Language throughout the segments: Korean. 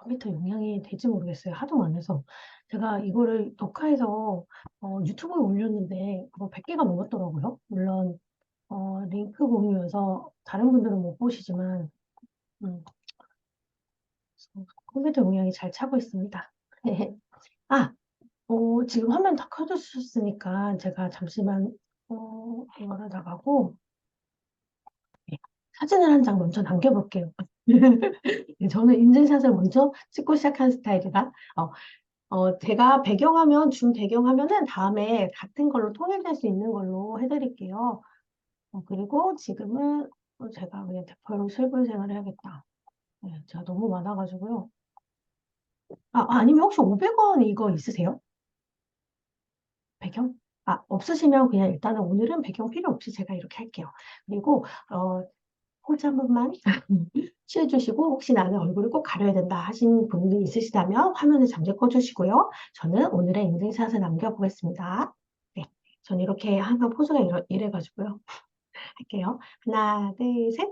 컴퓨터 용량이 될지 모르겠어요. 하도 많아서. 제가 이거를 녹화해서 유튜브에 올렸는데 그거 100개가 넘었더라고요. 물론 링크 공유여서 다른 분들은 못 보시지만 음, 컴퓨터 용량이 잘 차고 있습니다. 아, 지금 화면 다 켜주셨으니까 제가 잠시만 이거를 나가고 네, 사진을 한 장 먼저 남겨볼게요. 네, 저는 인증샷을 먼저 찍고 시작한 스타일이라 제가 배경화면, 줌 배경화면은 다음에 같은 걸로 통일될 수 있는 걸로 해드릴게요. 그리고 지금은 제가 그냥 대표로 실물 생활을 해야겠다. 네, 제가 너무 많아가지고요. 아니면 혹시 500원 이거 있으세요? 배경? 없으시면 그냥 일단은 오늘은 배경 필요 없이 제가 이렇게 할게요. 그리고, 포즈 한 번만 취해주시고, 혹시 나는 얼굴을 꼭 가려야 된다 하신 분이 있으시다면 화면을 잠시 꺼주시고요. 저는 오늘의 인증샷을 남겨보겠습니다. 네. 전 이렇게 항상 포즈가 이래가지고요. 할게요. 하나, 둘, 셋.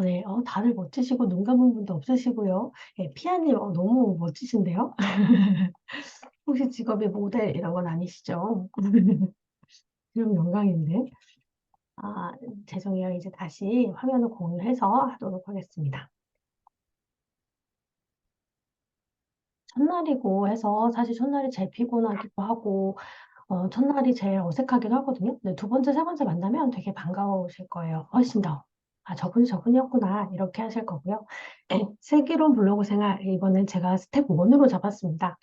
네. 다들 멋지시고, 눈 감은 분도 없으시고요. 예, 피아님, 너무 멋지신데요? 혹시 직업이 모델 이런 건 아니시죠? 그럼 영광인데. 아, 죄송해요. 이제 다시 화면을 공유해서 하도록 하겠습니다. 첫날이고 해서 사실 첫날이 제일 피곤하기도 하고, 첫날이 제일 어색하기도 하거든요. 근데 두 번째, 세 번째 만나면 되게 반가우실 거예요. 훨씬 더. 저분이 저분이었구나. 이렇게 하실 거고요. 슬기로운 블로그 생활, 이번엔 제가 스텝 1으로 잡았습니다.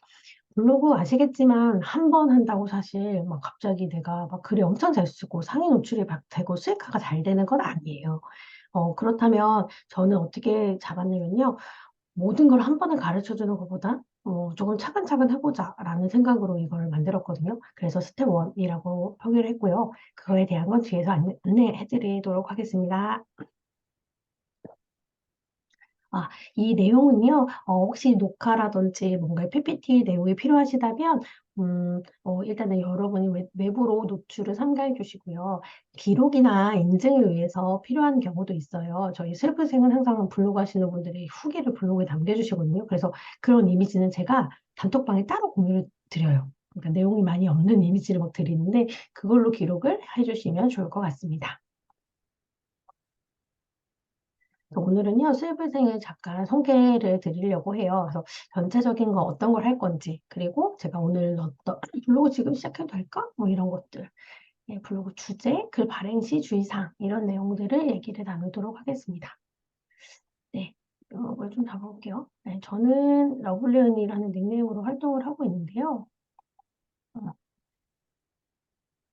블로그 아시겠지만 한 번 한다고 사실 막 갑자기 내가 막 글이 엄청 잘 쓰고 상위 노출이 막 되고 수익화가 잘 되는 건 아니에요. 그렇다면 저는 어떻게 잡았냐면요. 모든 걸 한 번에 가르쳐 주는 것보다 조금 차근차근 해보자라는 생각으로 이걸 만들었거든요. 그래서 스텝 1이라고 표기를 했고요. 그거에 대한 건 뒤에서 안내해 드리도록 하겠습니다. 아, 이 내용은요, 혹시 녹화라든지 뭔가 PPT 내용이 필요하시다면, 일단은 여러분이 외부로 노출을 삼가해 주시고요. 기록이나 인증을 위해서 필요한 경우도 있어요. 저희 슬프생은 항상 블로그 하시는 분들이 후기를 블로그에 남겨주시거든요. 그래서 그런 이미지는 제가 단톡방에 따로 공유를 드려요. 그러니까 내용이 많이 없는 이미지를 막 드리는데, 그걸로 기록을 해주시면 좋을 것 같습니다. 오늘은요, 수의불생을 잠깐 소개를 드리려고 해요. 그래서 전체적인 거 어떤 걸 할 건지, 그리고 제가 오늘 어떤, 블로그 지금 시작해도 될까? 뭐 이런 것들. 예, 블로그 주제, 글 발행 시 주의사항, 이런 내용들을 얘기를 나누도록 하겠습니다. 네, 이걸 좀 잡아볼게요. 네, 저는 러블리언이라는 닉네임으로 활동을 하고 있는데요. 어,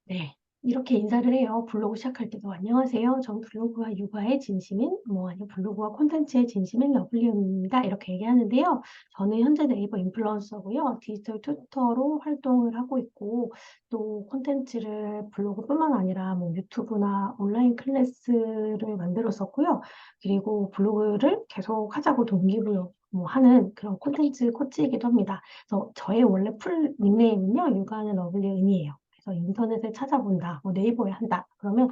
네. 이렇게 인사를 해요. 블로그 시작할 때도 안녕하세요. 전 블로그와 육아의 진심인, 아니면 블로그와 콘텐츠의 진심인 러블리언입니다. 이렇게 얘기하는데요. 저는 현재 네이버 인플루언서고요. 디지털 튜터로 활동을 하고 있고, 또 콘텐츠를 블로그뿐만 아니라 유튜브나 온라인 클래스를 만들었었고요. 그리고 블로그를 계속 하자고 동기부여 하는 그런 콘텐츠 코치이기도 합니다. 그래서 저의 원래 풀 닉네임은요, 육아하는 러블리언이에요. 그래서 인터넷에 찾아본다, 네이버에 한다. 그러면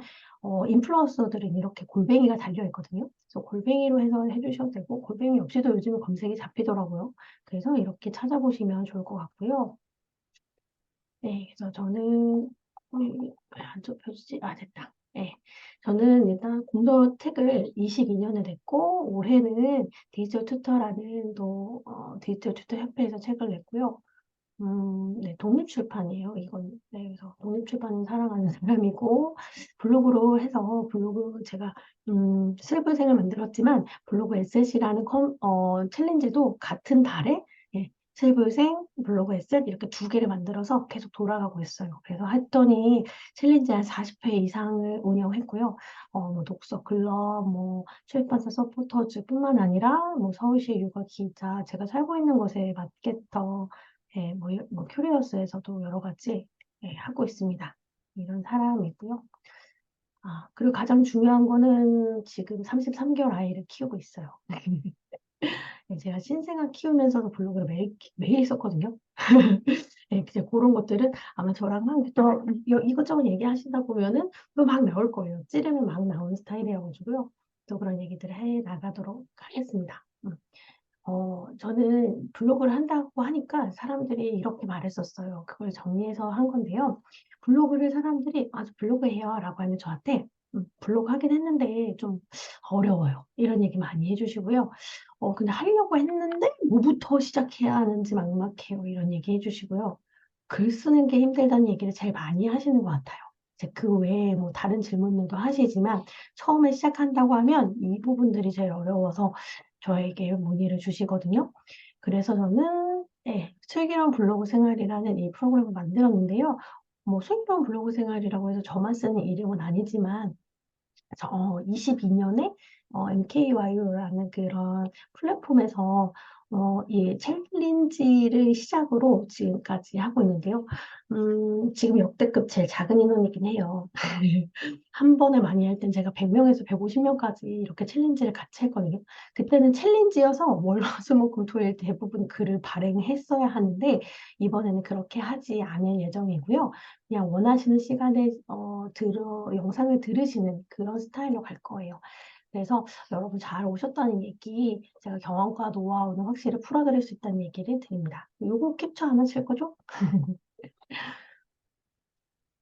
인플루언서들은 이렇게 골뱅이가 달려 있거든요. 그래서 골뱅이로 해서 해주셔도 되고 골뱅이 없이도 요즘은 검색이 잡히더라고요. 그래서 이렇게 찾아보시면 좋을 것 같고요. 네, 그래서 저는 왜안 좁혀지지? 됐다. 네, 저는 일단 공로택을 22년에 냈고 올해는 디지털 튜터라는 또 디지털 튜터 협회에서 책을 냈고요. 네, 독립출판이에요, 이건. 네, 그래서 독립출판은 사랑하는 사람이고, 블로그로 해서 블로그 제가, 슬브생을 만들었지만, 블로그 에셋이라는 챌린지도 같은 달에, 예, 슬브생, 블로그 에셋 이렇게 두 개를 만들어서 계속 돌아가고 있어요. 그래서 했더니 챌린지 한 40회 이상을 운영했고요. 독서 클럽, 출판사 서포터즈뿐만 아니라, 서울시 육아 기자, 제가 살고 있는 곳에 마케터, 예, 큐리어스에서도 여러 가지 하고 있습니다. 이런 사람이고요. 그리고 가장 중요한 거는 지금 33개월 아이를 키우고 있어요. 네, 제가 신생아 키우면서도 블로그를 매일 썼거든요. 네, 이제 그런 것들은 아마 저랑 또 이것저것 얘기하시다 보면은 또 막 나올 거예요. 찌르면 막 나오는 스타일이어가지고요. 또 그런 얘기들을 해 나가도록 하겠습니다. 저는 블로그를 한다고 하니까 사람들이 이렇게 말했었어요. 그걸 정리해서 한 건데요. 블로그를 사람들이 "아저 블로그 해요."라고 하면 저한테 "블로그 하긴 했는데 좀 어려워요." 이런 얘기 많이 해 주시고요. 근데 하려고 했는데 뭐부터 시작해야 하는지 막막해요." 이런 얘기 해 주시고요. "글 쓰는 게 힘들다."는 얘기를 제일 많이 하시는 것 같아요. 이제 그 외에 뭐 다른 질문들도 하시지만 처음에 시작한다고 하면 이 부분들이 제일 어려워서 저에게 문의를 주시거든요. 그래서 저는 예 슬기로운 블로그 생활이라는 이 프로그램을 만들었는데요. 뭐 슬기로운 블로그 생활이라고 해서 저만 쓰는 이름은 아니지만 22 년에 MKYO라는 그런 플랫폼에서 이 챌린지를 시작으로 지금까지 하고 있는데요. 지금 역대급 제일 작은 인원이긴 해요. 한 번에 많이 할 땐 제가 100 명에서 150 명까지 이렇게 챌린지를 같이 했거든요. 그때는 챌린지여서 월, 화, 수, 목, 금, 토일 대부분 글을 발행했어야 하는데 이번에는 그렇게 하지 않을 예정이고요. 그냥 원하시는 시간에 영상을 들으시는 그런 스타일로 갈 거예요. 그래서 여러분 잘 오셨다는 얘기, 제가 경험과 노하우는 확실히 풀어 드릴 수 있다는 얘기를 드립니다. 요거 캡처 안 하실 거죠?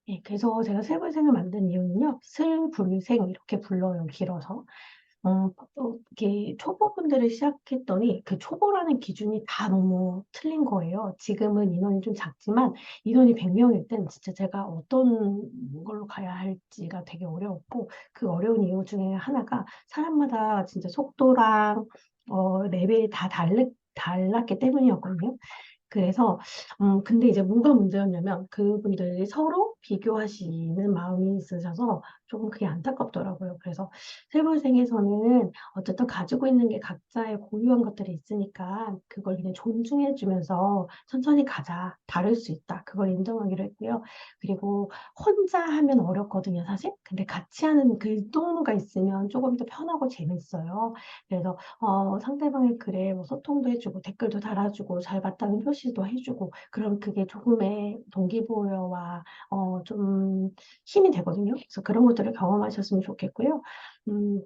예. 그래서 제가 슬불생을 만든 이유는요. 슬불생 이렇게 불러요, 길어서. 이렇게 초보분들을 시작했더니 그 초보라는 기준이 다 너무 틀린 거예요. 지금은 인원이 좀 작지만 인원이 100 명일 땐 진짜 제가 어떤 걸로 가야 할지가 되게 어려웠고 그 어려운 이유 중에 하나가 사람마다 진짜 속도랑 레벨이 다 달랐기 때문이었거든요. 그래서 근데 이제 뭐가 문제였냐면 그분들이 서로 비교하시는 마음이 있으셔서 조금 그게 안타깝더라고요. 그래서 세불생에서는 어쨌든 가지고 있는 게 각자의 고유한 것들이 있으니까 그걸 그냥 존중해 주면서 "천천히 가자. 다를 수 있다." 그걸 인정하기로 했고요. 그리고 혼자 하면 어렵거든요, 사실. 근데 같이 하는 그 동무가 있으면 조금 더 편하고 재밌어요. 그래서 상대방의 글에 뭐 소통도 해 주고 댓글도 달아 주고 잘 봤다는 표시도 해 주고 그럼 그게 조금의 동기부여와 좀 힘이 되거든요. 그래서 그런 것들을 경험하셨으면 좋겠고요.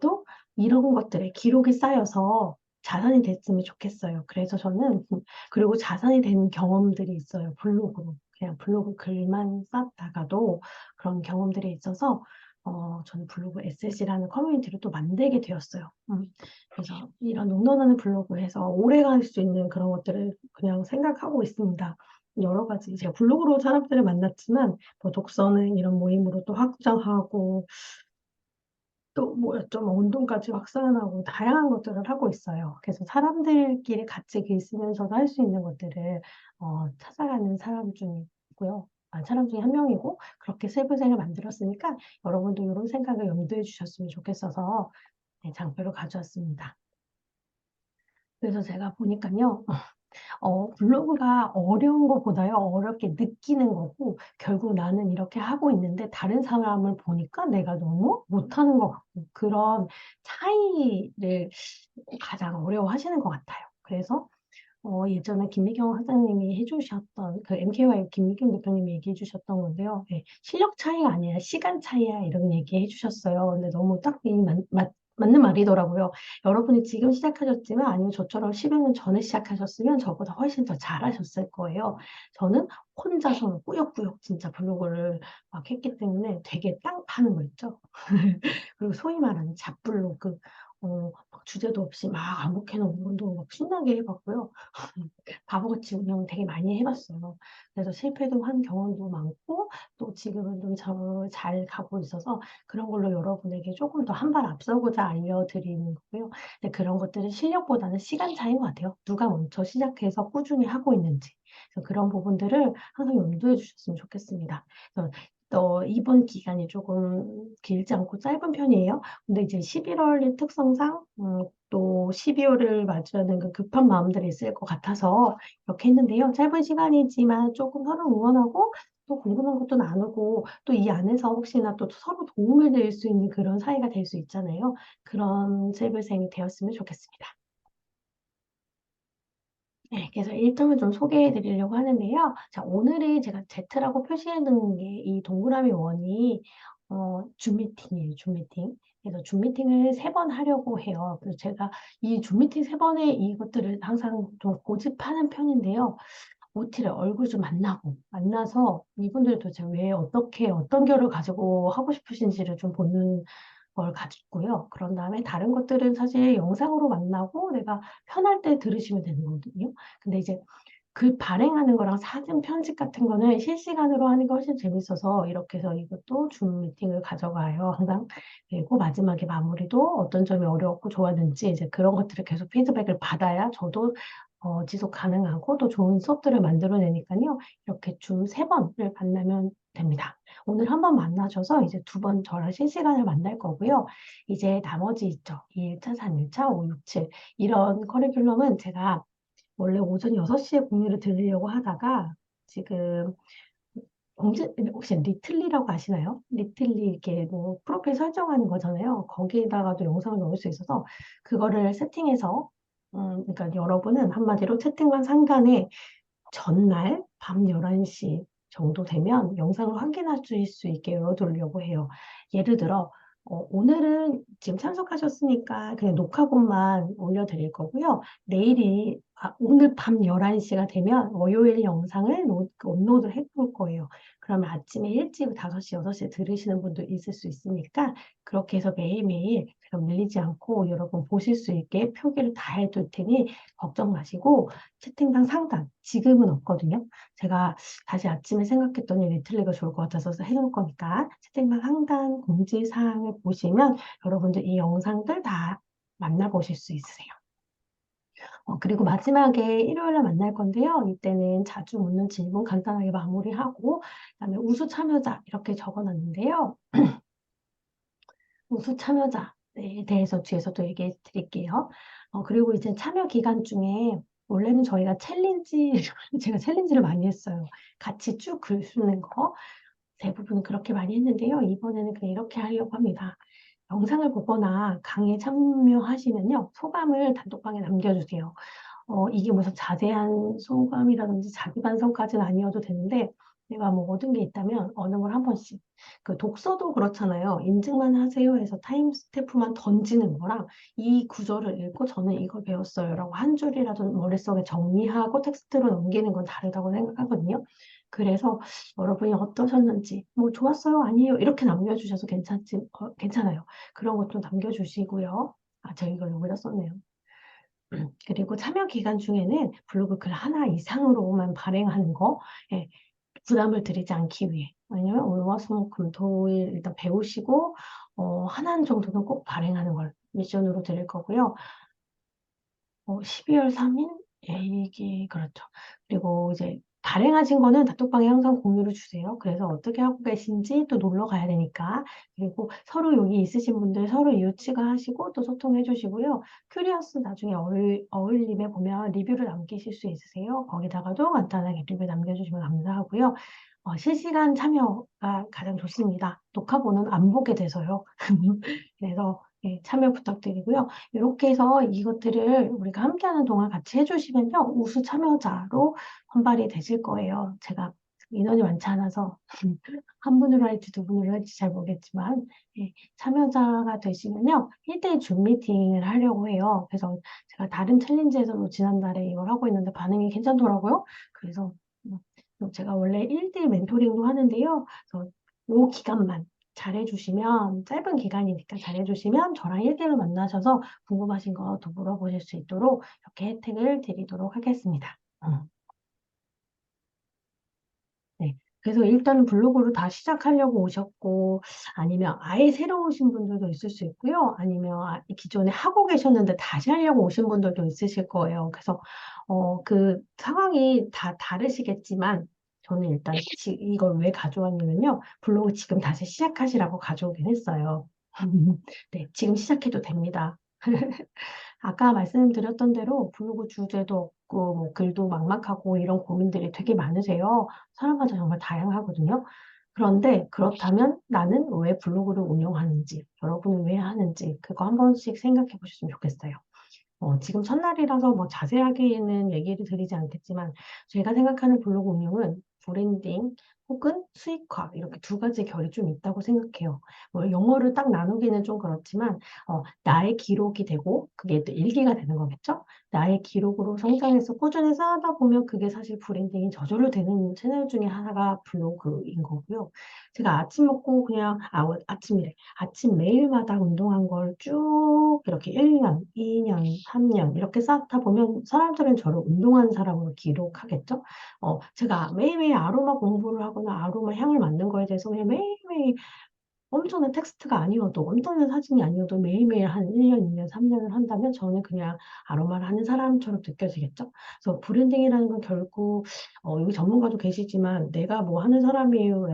또 이런 것들에 기록이 쌓여서 자산이 됐으면 좋겠어요. 그래서 저는 그리고 자산이 된 경험들이 있어요, 블로그로. 그냥 블로그 글만 쌓다가도 그런 경험들이 있어서 저는 블로그 SS라는 커뮤니티를 또 만들게 되었어요. 그래서 이런 롱런하는 블로그에서 오래 갈 수 있는 그런 것들을 그냥 생각하고 있습니다. 여러 가지 제가 블로그로 사람들을 만났지만 뭐 독서는 이런 모임으로 또 확장하고 또 뭐였죠? 뭐 운동까지 확산하고 다양한 것들을 하고 있어요. 그래서 사람들끼리 같이 글 쓰면서도 할 수 있는 것들을 찾아가는 사람 중에 있고요. 사람 중에 한 명이고 그렇게 세부생을 만들었으니까 여러분도 요런 생각을 염두에 주셨으면 좋겠어서 네 장표를 가져왔습니다. 그래서 제가 보니깐요. 블로그가 어려운 것보다요 어렵게 느끼는 거고 결국 나는 이렇게 하고 있는데 다른 사람을 보니까 내가 너무 못하는 것 같고 그런 차이를 가장 어려워하시는 것 같아요. 그래서 예전에 김미경 사장님이 해 주셨던 그 MKY 김미경 대표님이 얘기해 주셨던 건데요. 예. "실력 차이가 아니라 시간 차이야." 이런 얘기해 주셨어요. 근데 너무 딱 이 맞는 말이더라고요. 여러분이 지금 시작하셨지만 아니면 저처럼 10여 년 전에 시작하셨으면 저보다 훨씬 더 잘하셨을 거예요. 저는 혼자서 꾸역꾸역 진짜 블로그를 막 했기 때문에 되게 땅 파는 거 있죠. 그리고 소위 말하는 잡블로그 막 주제도 없이 막 아무렇게나 운동도 막 신나게 해 봤고요. 바보같이 운영 되게 많이 해 봤어요. 그래서 실패도 한 경험도 많고 또 지금은 좀 잘 가고 있어서 그런 걸로 여러분에게 쪼끔 더 한 발 앞서고자 알려드리는 거고요. 근데 그런 것들은 실력보다는 시간 차이인 것 같아요. 누가 먼저 시작해서 꾸준히 하고 있는지. 그래서 그런 부분들을 항상 염두에 주셨으면 좋겠습니다. 그래서 이번 기간이 쪼금 길지 않고 짧은 편이에요. 근데 이제 11 월의 특성상 또 12 월을 맞이하는 그 급한 마음들이 있을 것 같아서 이렇게 했는데요. 짧은 시간이지만 쪼끔 서로 응원하고 또 궁금한 것도 나누고 또 이 안에서 혹시나 또 서로 도움을 드릴 수 있는 그런 사이가 될 수 있잖아요. 그런 세불생이 되었으면 좋겠습니다. 네. 그래서 일정을 좀 소개해 드리려고 하는데요. 자 오늘은 제가 Z라고 표시해 놓은 게 이 동그라미 원이 줌 미팅이에요, 줌 미팅. 그래서 줌 미팅을 3번 하려고 해요. 그래서 제가 이 줌 미팅 3번에 이것들을 항상 좀 고집하는 편인데요. OT를 얼굴 좀 만나서 이분들이 도대체 왜 어떻게 어떤 결을 가지고 하고 싶으신지를 좀 보는 걸 가지고요. 그런 다음에 다른 것들은 사실 영상으로 만나고 내가 편할 때 들으시면 되는 거거든요. 근데 이제 글 발행하는 거랑 사진 편집 같은 거는 실시간으로 하는 게 훨씬 재밌어서 이렇게 해서 이것도 줌 미팅을 가져가요, 항상. 그리고 마지막에 마무리도 어떤 점이 어려웠고 좋았는지 이제 그런 것들을 계속 피드백을 받아야 저도 지속 가능하고 또 좋은 수업들을 만들어내니까요. 이렇게 줌 3번을 만나면 됩니다. 오늘 한 번 만나셔서 이제 2번 저랑 실시간을 만날 거고요. 이제 나머지 있죠. 2일차, 3일차, 5, 6, 7 이런 커리큘럼은 제가 원래 오전 6시에 공유를 드리려고 하다가 지금 혹시 리틀리라고 아시나요? 리틀리 이렇게 뭐 프로필 설정하는 거잖아요. 거기에다가도 영상을 넣을 수 있어서 그거를 세팅해서 그러니까 여러분은 한마디로 채팅방 상단에 전날 밤 11시 정도 되면 영상을 확인하실 수 있게 열어두려고 해요. 예를 들어, 오늘은 지금 참석하셨으니까 그냥 녹화본만 올려드릴 거고요. 오늘 밤 11시가 되면 월요일 영상을 업로드를 해볼 거예요. 그러면 아침에 일찍 5시, 6시에 들으시는 분도 있을 수 있으니까 그렇게 해서 매일매일 제가 밀리지 않고 여러분 보실 수 있게 표기를 다 해둘 테니 걱정 마시고 채팅방 상단, 지금은 없거든요. 제가 다시 아침에 생각했더니 리틀리가 좋을 것 같아서 해놓을 거니까 채팅방 상단 공지사항을 보시면 여러분들 이 영상들 다 만나보실 수 있으세요. 그리고 마지막에 일요일에 만날 건데요. 이때는 자주 묻는 질문 간단하게 마무리하고 그다음에 우수 참여자 이렇게 적어놨는데요. 우수 참여자에 대해서 뒤에서 또 얘기해 드릴게요. 그리고 이제 참여 기간 중에 원래는 저희가 제가 챌린지를 많이 했어요. 같이 쭉 글 쓰는 거. 대부분 그렇게 많이 했는데요. 이번에는 그냥 이렇게 하려고 합니다. 영상을 보거나 강의에 참여하시면요. 소감을 단톡방에 남겨주세요. 이게 무슨 자세한 소감이라든지 자기 반성까지는 아니어도 되는데, 내가 뭐 얻은 게 있다면 어느 걸 한 번씩. 그 독서도 그렇잖아요. 인증만 하세요 해서 타임 스탬프만 던지는 거랑 이 구절을 읽고 저는 이걸 배웠어요라고 한 줄이라도 머릿속에 정리하고 텍스트로 넘기는 건 다르다고 생각하거든요. 그래서 여러분이 어떠셨는지, 뭐 좋았어요, 아니에요, 이렇게 남겨주셔서 괜찮아요. 그런 것도 남겨주시고요. 아, 제가 이걸 여기다 썼네요. 그리고 참여 기간 중에는 블로그 글 하나 이상으로만 발행하는 거, 예, 부담을 드리지 않기 위해. 왜냐면 월화수목금토일 일단 배우시고, 하나 정도는 꼭 발행하는 걸 미션으로 드릴 거고요. 12월 3일? 예, 이게 그렇죠. 그리고 이제 발행하신 거는 단톡방에 항상 공유를 주세요. 그래서 어떻게 하고 계신지 또 놀러 가야 되니까. 그리고 서로 여기 있으신 분들 서로 이웃치가 하시고 또 소통해 주시고요. 큐리어스 나중에 어울림에 보면 리뷰를 남기실 수 있으세요. 거기다가도 간단하게 리뷰 남겨주시면 감사하고요. 실시간 참여가 가장 좋습니다. 녹화본은 안 보게 돼서요. 그래서 예, 참여 부탁드리고요. 이렇게 해서 이것들을 우리가 함께하는 동안 같이 해주시면요. 우수 참여자로 선발이 되실 거예요. 제가 인원이 많지 않아서 한 분으로 할지 두 분으로 할지 잘 모르겠지만 예, 참여자가 되시면요. 1대1 줌 미팅을 하려고 해요. 그래서 제가 다른 챌린지에서도 지난달에 이걸 하고 있는데 반응이 괜찮더라고요. 그래서 제가 원래 1대1 멘토링도 하는데요. 그래서 요 기간만 잘해주시면, 짧은 기간이니까 잘해주시면 저랑 1대1로 만나셔서 궁금하신 거 더 물어보실 수 있도록 이렇게 혜택을 드리도록 하겠습니다. 네. 그래서 일단은 블로그로 다 시작하려고 오셨고, 아니면 아예 새로 오신 분들도 있을 수 있고요. 아니면 기존에 하고 계셨는데 다시 하려고 오신 분들도 있으실 거예요. 그래서, 그 상황이 다 다르시겠지만, 저는 일단 이걸 왜 가져왔냐면요. 블로그 지금 다시 시작하시라고 가져오긴 했어요. 네, 지금 시작해도 됩니다. 아까 말씀드렸던 대로 블로그 주제도 없고 뭐 글도 막막하고 이런 고민들이 되게 많으세요. 사람마다 정말 다양하거든요. 그런데 그렇다면 나는 왜 블로그를 운영하는지, 여러분은 왜 하는지 그거 한 번씩 생각해 보셨으면 좋겠어요. 지금 첫날이라서 뭐 자세하게는 얘기를 드리지 않겠지만 제가 생각하는 블로그 운영은 브랜딩, 혹은 수익화 이렇게 두 가지 결이 좀 있다고 생각해요. 뭐 영어를 딱 나누기는 좀 그렇지만 나의 기록이 되고 그게 또 일기가 되는 거겠죠? 나의 기록으로 성장해서 꾸준히 쌓다 보면 그게 사실 브랜딩이 저절로 되는 채널 중에 하나가 블로그인 거고요. 제가 아침 먹고 그냥 아침이래. 아침 매일마다 운동한 걸 쭉 이렇게 1년, 2년, 3년 이렇게 쌓다 보면 사람들은 저를 운동하는 사람으로 기록하겠죠? 제가 매일매일 아로마 공부를 하거나 아로마 향을 맡는 거에 대해서 그냥 매일매일 엄청난 텍스트가 아니어도 엄청난 사진이 아니어도 매일매일 한 1년, 2년, 3년을 한다면 저는 그냥 아로마를 하는 사람처럼 느껴지겠죠. 그래서 브랜딩이라는 건 결국 여기 전문가도 계시지만 내가 뭐 하는 사람이에요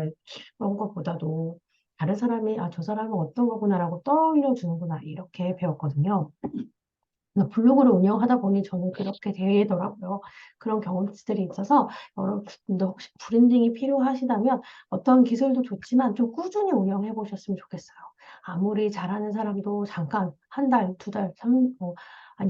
그런 것보다도 다른 사람이 저 사람은 어떤 거구나라고 떠올려 주는구나 이렇게 배웠거든요. 블로그를 운영하다 보니 저는 그렇게 되더라고요. 그런 경험치들이 있어서 여러분도 혹시 브랜딩이 필요하시다면 어떤 기술도 좋지만 좀 꾸준히 운영해 보셨으면 좋겠어요. 아무리 잘하는 사람도 잠깐 한 달, 두 달,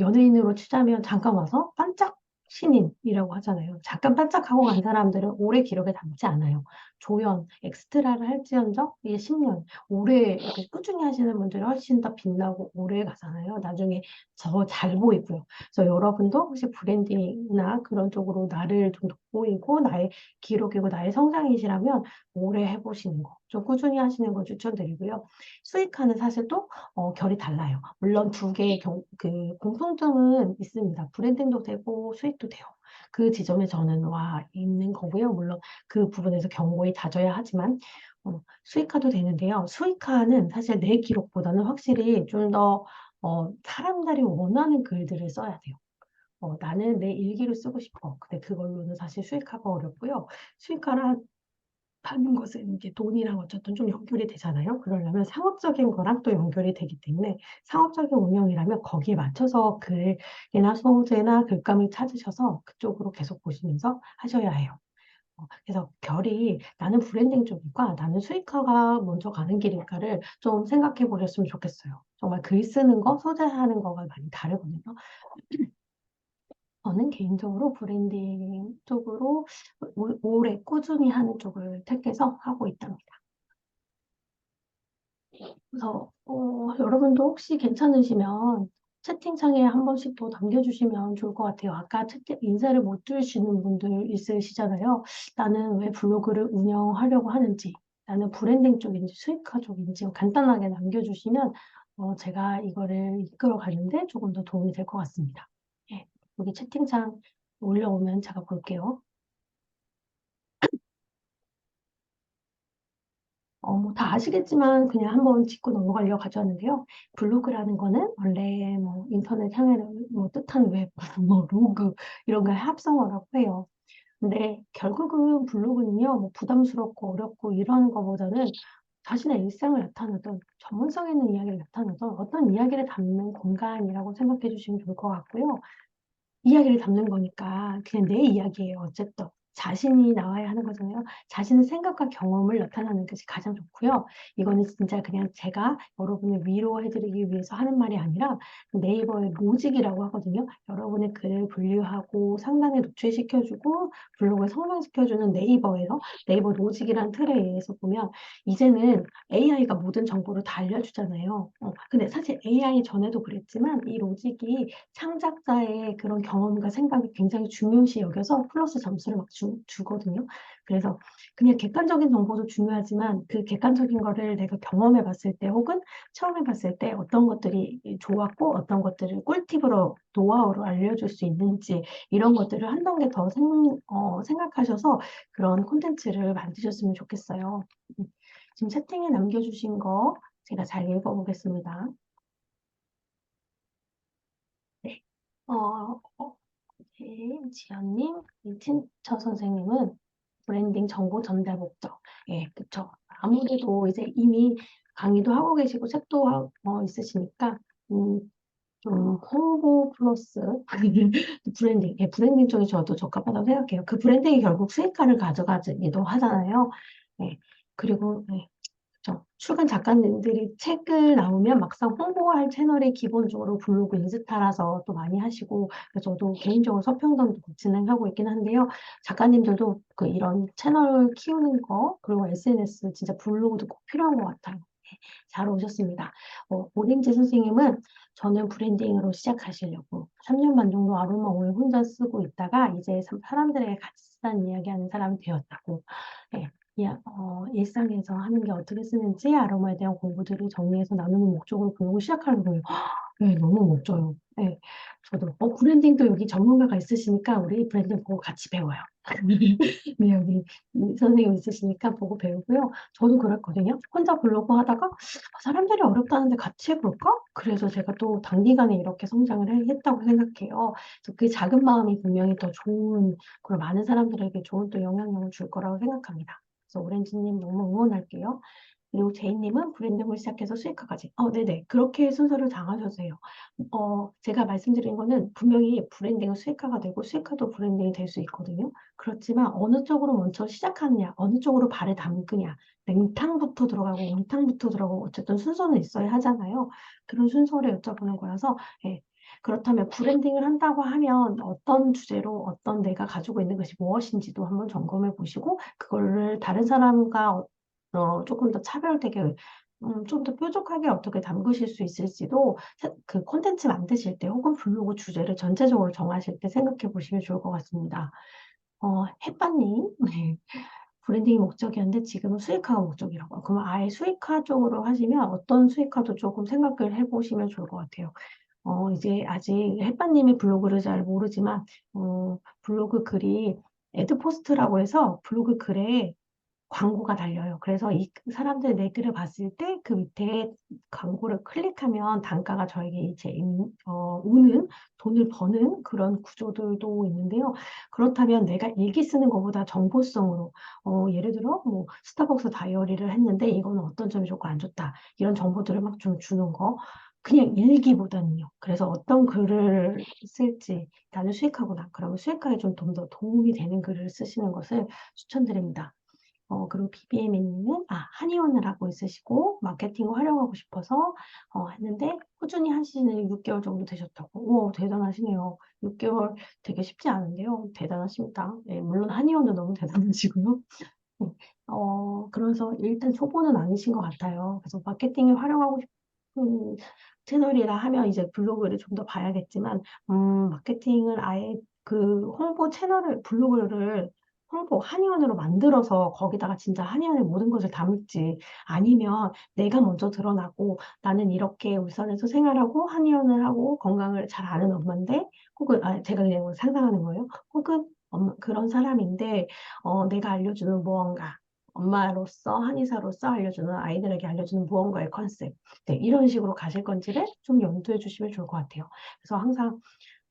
연예인으로 치자면 잠깐 와서 반짝 신인이라고 하잖아요. 잠깐 반짝하고 간 사람들은 오래 기록에 남지 않아요. 조연, 엑스트라를 할지언정 이게 10년, 오래 이렇게 꾸준히 하시는 분들이 훨씬 더 빛나고 오래 가잖아요. 나중에 더 잘 보이고요. 그래서 여러분도 혹시 브랜딩이나 그런 쪽으로 나를 좀 돋보이고 나의 기록이고 나의 성장이시라면 오래 해보시는 거, 좀 꾸준히 하시는 걸 추천드리고요. 수익화는 사실 또 결이 달라요. 물론 두 개의 그 공통점은 있습니다. 브랜딩도 되고 수익도 돼요. 그 지점에 저는 와 있는 거고요. 물론 그 부분에서 경고에 다져야 하지만 수익화도 되는데요. 수익화는 사실 내 기록보다는 확실히 좀더 사람들이 원하는 글들을 써야 돼요. 나는 내 일기를 쓰고 싶어. 근데 그걸로는 사실 수익화가 어렵고요. 수익화라 하는 것은 이게 돈이랑 어쨌든 좀 연결이 되잖아요. 그러려면 상업적인 거랑 또 연결이 되기 때문에 상업적인 운영이라면 거기에 맞춰서 글이나 소재나 글감을 찾으셔서 그쪽으로 계속 보시면서 하셔야 해요. 그래서 결이 나는 브랜딩 쪽일까, 나는 수익화가 먼저 가는 길일까를 좀 생각해 보셨으면 좋겠어요. 정말 글 쓰는 거, 소재하는 거가 많이 다르거든요. 저는 개인적으로 브랜딩 쪽으로 오래 꾸준히 하는 쪽을 택해서 하고 있답니다. 그래서 여러분도 혹시 괜찮으시면 채팅창에 한 번씩 더 남겨주시면 좋을 것 같아요. 아까 인사를 못 주시는 분들 있으시잖아요. 나는 왜 블로그를 운영하려고 하는지, 나는 브랜딩 쪽인지 수익화 쪽인지 간단하게 남겨주시면 제가 이거를 이끌어 가는데 조금 더 도움이 될 것 같습니다. 예, 여기 채팅창 올려오면 제가 볼게요. 뭐 다 아시겠지만 그냥 한번 짚고 넘어가려고 가져왔는데요. 블로그라는 거는 원래 뭐 인터넷 향해를 뭐 뜻하는 웹, 뭐 로그 이런 거의 합성어라고 해요. 근데 결국은 블로그는요, 뭐 부담스럽고 어렵고 이런 거보다는 자신의 일상을 나타내던 전문성 있는 이야기를 나타내던 어떤 이야기를 담는 공간이라고 생각해 주시면 좋을 것 같고요. 이야기를 담는 거니까 그냥 내 이야기예요. 어쨌든 자신이 나와야 하는 거잖아요. 자신의 생각과 경험을 나타내는 것이 가장 좋고요. 이거는 진짜 그냥 제가 여러분을 위로해드리기 위해서 하는 말이 아니라 네이버의 로직이라고 하거든요. 여러분의 글을 분류하고 상단에 노출시켜주고 블로그에 성장시켜주는 네이버 로직이라는 틀에 의해서 보면 이제는 AI가 모든 정보를 다 알려주잖아요. 근데 사실 AI 전에도 그랬지만 이 로직이 창작자의 그런 경험과 생각이 굉장히 중요시 여겨서 플러스 점수를 막 주거든요. 그래서 그냥 객관적인 정보도 중요하지만 그 객관적인 거를 내가 경험해 봤을 때 혹은 처음 해봤을 때 어떤 것들이 좋았고 어떤 것들을 꿀팁으로 노하우로 알려줄 수 있는지 이런 것들을 한 단계 더 생각하셔서 그런 콘텐츠를 만드셨으면 좋겠어요. 지금 채팅에 남겨주신 거 제가 잘 읽어보겠습니다. 네. 지연님, 이진철 선생님은 브랜딩 정보 전달 목적. 예, 그쵸. 아무래도 이제 이미 강의도 하고 계시고 책도 있으시니까, 좀 홍보 플러스 브랜딩, 예, 브랜딩 쪽이 저도 적합하다고 생각해요. 그 브랜딩이 결국 수익화를 가져가기도 하잖아요. 예, 그리고, 예, 출간 작가님들이 책을 나오면 막상 홍보할 채널이 기본적으로 블로그, 인스타라서 또 많이 하시고, 그래서 저도 개인적으로 서평전도 진행하고 있긴 한데요. 작가님들도 그 이런 채널 키우는 거, 그리고 SNS, 진짜 블로그도 꼭 필요한 것 같아요. 네, 잘 오셨습니다. 오린지 선생님은 저는 브랜딩으로 시작하시려고 3년 반 정도 아로마 오일 혼자 쓰고 있다가 이제 사람들에게 같이 쓰는 이야기하는 사람이 되었다고. 네, 일상에서 하는 게 어떻게 쓰는지 아로마에 대한 공부들을 정리해서 나누는 목적으로 블로그 시작하는 거예요. 네, 너무 멋져요. 네, 저도 브랜딩도 여기 전문가가 있으시니까 우리 브랜딩 보고 같이 배워요. 네, 여기 선생님 있으시니까 보고 배우고요. 저도 그랬거든요. 혼자 블로그 하다가 사람들이 어렵다는데 같이 해볼까? 그래서 제가 또 단기간에 이렇게 성장을 했다고 생각해요. 그래서 그 작은 마음이 분명히 더 좋은, 그리고 많은 사람들에게 좋은 또 영향력을 줄 거라고 생각합니다. 그래서 오렌지님 너무 응원할게요. 그리고 제이님은 브랜딩을 시작해서 수익화까지. 네네. 그렇게 순서를 정하셔서요. 제가 말씀드린 거는 분명히 브랜딩은 수익화가 되고 수익화도 브랜딩이 될 수 있거든요. 그렇지만 어느 쪽으로 먼저 시작하느냐, 어느 쪽으로 발을 담그냐, 냉탕부터 들어가고 온탕부터 들어가고 어쨌든 순서는 있어야 하잖아요. 그런 순서를 여쭤보는 거라서, 예. 그렇다면 브랜딩을 한다고 하면 어떤 주제로 어떤 내가 가지고 있는 것이 무엇인지도 한번 점검해 보시고 그거를 다른 사람과 조금 더 차별되게 좀 더 뾰족하게 어떻게 담그실 수 있을지도 그 콘텐츠 만드실 때 혹은 블로그 주제를 전체적으로 정하실 때 생각해 보시면 좋을 것 같습니다. 햇반님, 네. 브랜딩이 목적이었는데 지금은 수익화가 목적이라고. 그럼 아예 수익화 쪽으로 하시면 어떤 수익화도 조금 생각을 해보시면 좋을 것 같아요. 이제 아직 햇반님의 블로그를 잘 모르지만, 블로그 글이 애드포스트라고 해서 블로그 글에 광고가 달려요. 그래서 이 사람들 내 글을 봤을 때 그 밑에 광고를 클릭하면 단가가 저에게 이제 오는 돈을 버는 그런 구조들도 있는데요. 그렇다면 내가 일기 쓰는 것보다 정보성으로 예를 들어 뭐 스타벅스 다이어리를 했는데 이거는 어떤 점이 좋고 안 좋다 이런 정보들을 막 좀 주는 거 그냥 일기보다는요. 그래서 어떤 글을 쓸지 나는 수익하구나. 그러면 수익하게 좀 더 도움이 되는 글을 쓰시는 것을 추천드립니다. 그리고 BBM님은, 한의원을 하고 있으시고, 마케팅을 활용하고 싶어서, 했는데, 꾸준히 하시는 6개월 정도 되셨다고. 오, 대단하시네요. 6개월 되게 쉽지 않은데요. 대단하십니다. 네, 물론 한의원도 너무 대단하시고요. 네, 그래서 일단 초보는 아니신 것 같아요. 그래서 마케팅을 활용하고 싶은 채널이라 하면 이제 블로그를 좀 더 봐야겠지만, 마케팅을 아예 그 홍보 채널을, 블로그를 홍보, 한의원으로 만들어서 거기다가 진짜 한의원의 모든 것을 담을지 아니면 내가 먼저 드러나고 나는 이렇게 울산에서 생활하고 한의원을 하고 건강을 잘 아는 엄마인데 혹은, 제가 그냥 상상하는 거예요. 혹은 그런 사람인데 내가 알려주는 무언가, 엄마로서, 한의사로서 알려주는 아이들에게 알려주는 무언가의 컨셉. 네, 이런 식으로 가실 건지를 좀 염두해 주시면 좋을 것 같아요. 그래서 항상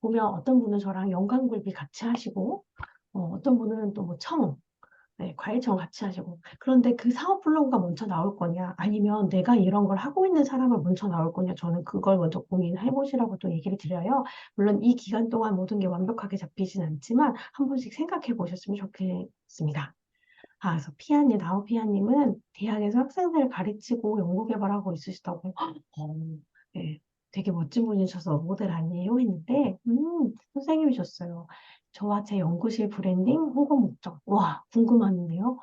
보면 어떤 분은 저랑 연관굴비 같이 하시고, 어떤 분은 또 뭐 네, 과일청 같이 하시고. 그런데 그 사업 블로그가 먼저 나올 거냐, 아니면 내가 이런 걸 하고 있는 사람을 먼저 나올 거냐, 저는 그걸 먼저 고민해 보시라고 또 얘기를 드려요. 물론 이 기간 동안 모든 게 완벽하게 잡히진 않지만 한 번씩 생각해 보셨으면 좋겠습니다. 그래서 나우 피아님은 대학에서 학생들을 가르치고 연구개발하고 있으시다고. 네, 되게 멋진 분이셔서 모델 아니에요? 했는데, 선생님이셨어요. 저와 제 연구실 브랜딩, 홍보 목적. 와, 궁금한데요?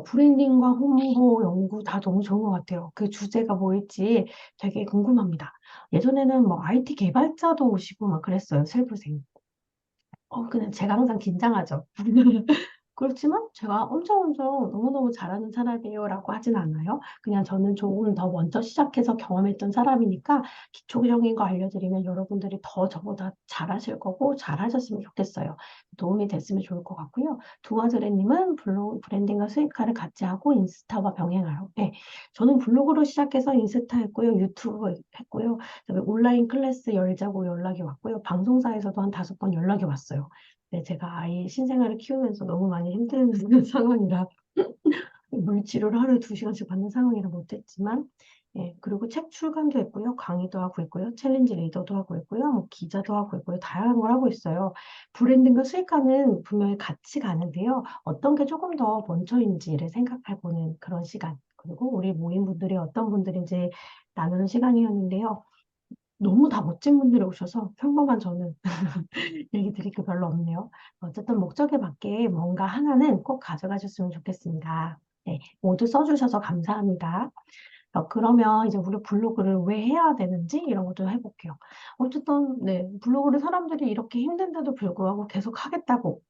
브랜딩과 홍보 연구 다 너무 좋은 것 같아요. 그 주제가 뭐일지 되게 궁금합니다. 예전에는 뭐 IT 개발자도 오시고 막 그랬어요, 셀프생. 근데 제가 항상 긴장하죠. 그렇지만 제가 엄청 너무너무 잘하는 사람이에요라고 하진 않아요. 그냥 저는 조금 더 먼저 시작해서 경험했던 사람이니까 기초적인 거 알려드리면 여러분들이 더 저보다 잘하실 거고 잘하셨으면 좋겠어요. 도움이 됐으면 좋을 것 같고요. 두화드레님은 블로그 브랜딩과 수익화를 같이 하고 인스타와 병행하요. 네, 저는 블로그로 시작해서 인스타 했고요. 유튜브 했고요. 그다음에 온라인 클래스 열자고 연락이 왔고요. 방송사에서도 한 5번 연락이 왔어요. 네, 제가 아이 신생아를 키우면서 너무 많이 힘든 상황이라 물치료를 하루에 2시간씩 받는 상황이라 못했지만 그리고 책 출간도 했고요. 강의도 하고 있고요. 챌린지 리더도 하고 있고요. 뭐 기자도 하고 있고요. 다양한 걸 하고 있어요. 브랜딩과 수익화는 분명히 같이 가는데요. 어떤 게 조금 더 먼저인지를 생각해 보는 그런 시간. 그리고 우리 모임분들이 어떤 분들인지 나누는 시간이었는데요. 너무 다 멋진 분들이 오셔서 평범한 저는 얘기 드릴 게 별로 없네요. 어쨌든 목적에 맞게 뭔가 하나는 꼭 가져가셨으면 좋겠습니다. 네, 모두 써주셔서 감사합니다. 그러면 이제 우리 블로그를 왜 해야 되는지 이런 것도 해볼게요. 어쨌든 네, 블로그를 사람들이 이렇게 힘든데도 불구하고 계속 하겠다고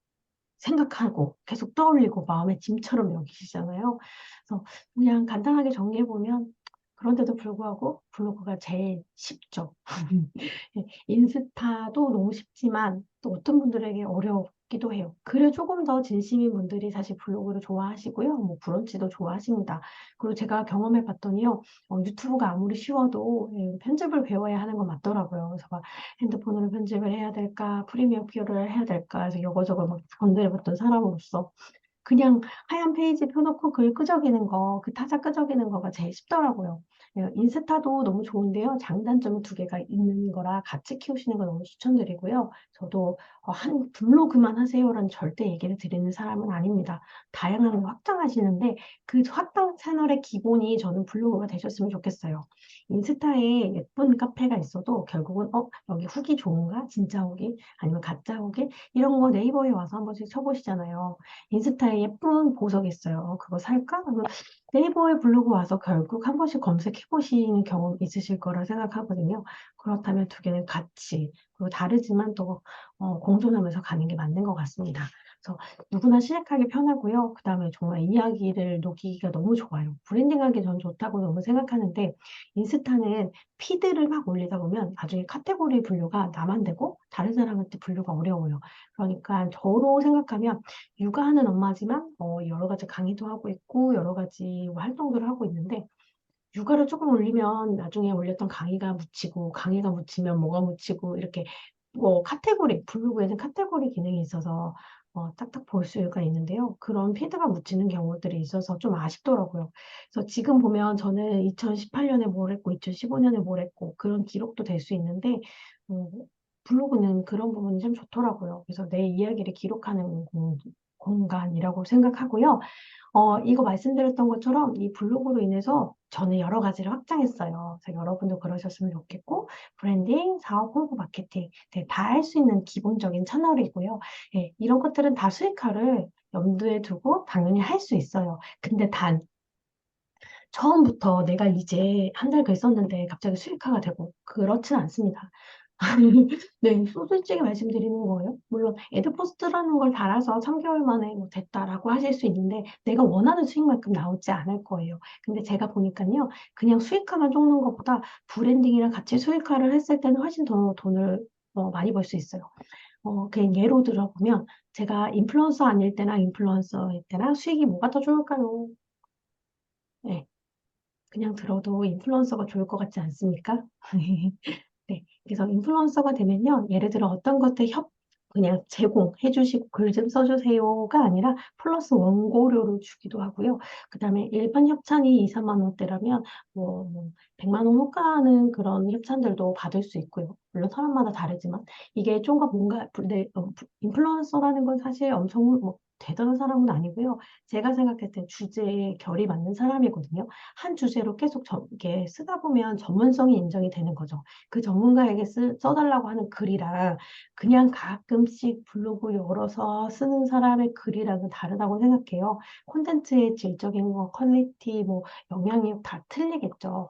생각하고 계속 떠올리고 마음의 짐처럼 여기시잖아요. 그래서 그냥 간단하게 정리해보면 그런데도 불구하고 블로그가 제일 쉽죠. 인스타도 너무 쉽지만 또 어떤 분들에게 어렵기도 해요. 글을 조금 더 진심인 분들이 사실 블로그를 좋아하시고요. 뭐 브런치도 좋아하십니다. 그리고 제가 경험해 봤더니요. 유튜브가 아무리 쉬워도 편집을 배워야 하는 건 맞더라고요. 그래서 막 핸드폰으로 편집을 해야 될까, 프리미어 표를 해야 될까 해서 이거저거 막 건드려 봤던 사람으로서 그냥 하얀 페이지 펴놓고 글 끄적이는 거, 그 타자 끄적이는 거가 제일 쉽더라고요. 인스타도 너무 좋은데요. 장단점이 두 개가 있는 거라 같이 키우시는 거 너무 추천드리고요. 저도 한 블로그만 하세요라는 절대 얘기를 드리는 사람은 아닙니다. 다양하게 확장하시는데 그 확장 채널의 기본이 저는 블로그가 되셨으면 좋겠어요. 인스타에 예쁜 카페가 있어도 결국은 여기 후기 좋은가? 진짜 후기? 아니면 가짜 후기? 이런 거 네이버에 와서 한 번씩 쳐보시잖아요. 인스타에 예쁜 보석 있어요. 그거 살까? 네이버에 블로그 와서 결국 한 번씩 검색해 보시는 경험 있으실 거라 생각하거든요. 그렇다면 두 개는 같이, 그리고 다르지만 또 공존하면서 가는 게 맞는 것 같습니다. 그래서 누구나 시작하기 편하고요. 그 다음에 정말 이야기를 녹이기가 너무 좋아요. 브랜딩하기 전 좋다고 너무 생각하는데, 인스타는 피드를 막 올리다 보면 나중에 카테고리 분류가 나만 되고 다른 사람한테 분류가 어려워요. 그러니까 저로 생각하면 육아하는 엄마지만 여러 가지 강의도 하고 있고 여러 가지 활동들을 하고 있는데 육아를 조금 올리면 나중에 올렸던 강의가 묻히고 강의가 묻히면 뭐가 묻히고 이렇게 카테고리 블로그에는 카테고리 기능이 있어서 딱딱 볼 수가 있는데요. 그런 피드가 묻히는 경우들이 있어서 좀 아쉽더라고요. 그래서 지금 보면 저는 2018년에 뭘 했고 2015년에 뭘 했고 그런 기록도 될 수 있는데 어, 블로그는 그런 부분이 참 좋더라고요. 그래서 내 이야기를 기록하는 공간이라고 생각하고요. 이거 말씀드렸던 것처럼 이 블로그로 인해서 저는 여러 가지를 확장했어요. 그래서 여러분도 그러셨으면 좋겠고, 브랜딩, 사업, 홍보, 마케팅, 네, 다 할 수 있는 기본적인 채널이고요. 예, 이런 것들은 다 수익화를 염두에 두고 당연히 할 수 있어요. 근데 단, 처음부터 내가 이제 한 달 글 썼는데 갑자기 수익화가 되고 그렇진 않습니다. 네, 솔직히 말씀드리는 거예요. 물론 애드포스트라는 걸 달아서 3개월 만에 뭐 됐다라고 하실 수 있는데 내가 원하는 수익만큼 나오지 않을 거예요. 근데 제가 보니까요, 그냥 수익화만 쫓는 것보다 브랜딩이랑 같이 수익화를 했을 때는 훨씬 더 돈을 많이 벌 수 있어요. 그냥 예로 들어보면 제가 인플루언서 아닐 때나 인플루언서일 때나 수익이 뭐가 더 좋을까요? 네, 그냥 들어도 인플루언서가 좋을 것 같지 않습니까? 네. 그래서 인플루언서가 되면요. 예를 들어 어떤 것들 그냥 제공해 주시고 글 좀 써주세요가 아니라 플러스 원고료를 주기도 하고요. 그 다음에 일반 협찬이 2, 3만 원대라면 뭐 100만 원 호가하는 그런 협찬들도 받을 수 있고요. 물론 사람마다 다르지만 이게 좀더 뭔가 인플루언서라는 건 사실 엄청 뭐 대단한 사람은 아니고요. 제가 생각할 때 주제에 결이 맞는 사람이거든요. 한 주제로 계속 이렇게 쓰다 보면 전문성이 인정이 되는 거죠. 그 전문가에게 써달라고 하는 글이랑 그냥 가끔씩 블로그 열어서 쓰는 사람의 글이랑은 다르다고 생각해요. 콘텐츠의 질적인 거, 퀄리티, 뭐 영향력 다 틀리겠죠.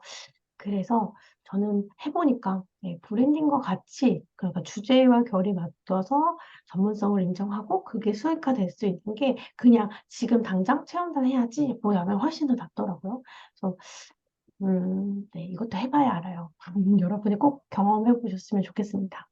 그래서 저는 해보니까 브랜딩과 같이 그러니까 주제와 결이 맞춰서 전문성을 인정하고 그게 수익화 될 수 있는 게 그냥 지금 당장 체험단 해야지 뭐야면 훨씬 더 낫더라고요. 그래서 네, 이것도 해봐야 알아요. 여러분이 꼭 경험해 보셨으면 좋겠습니다.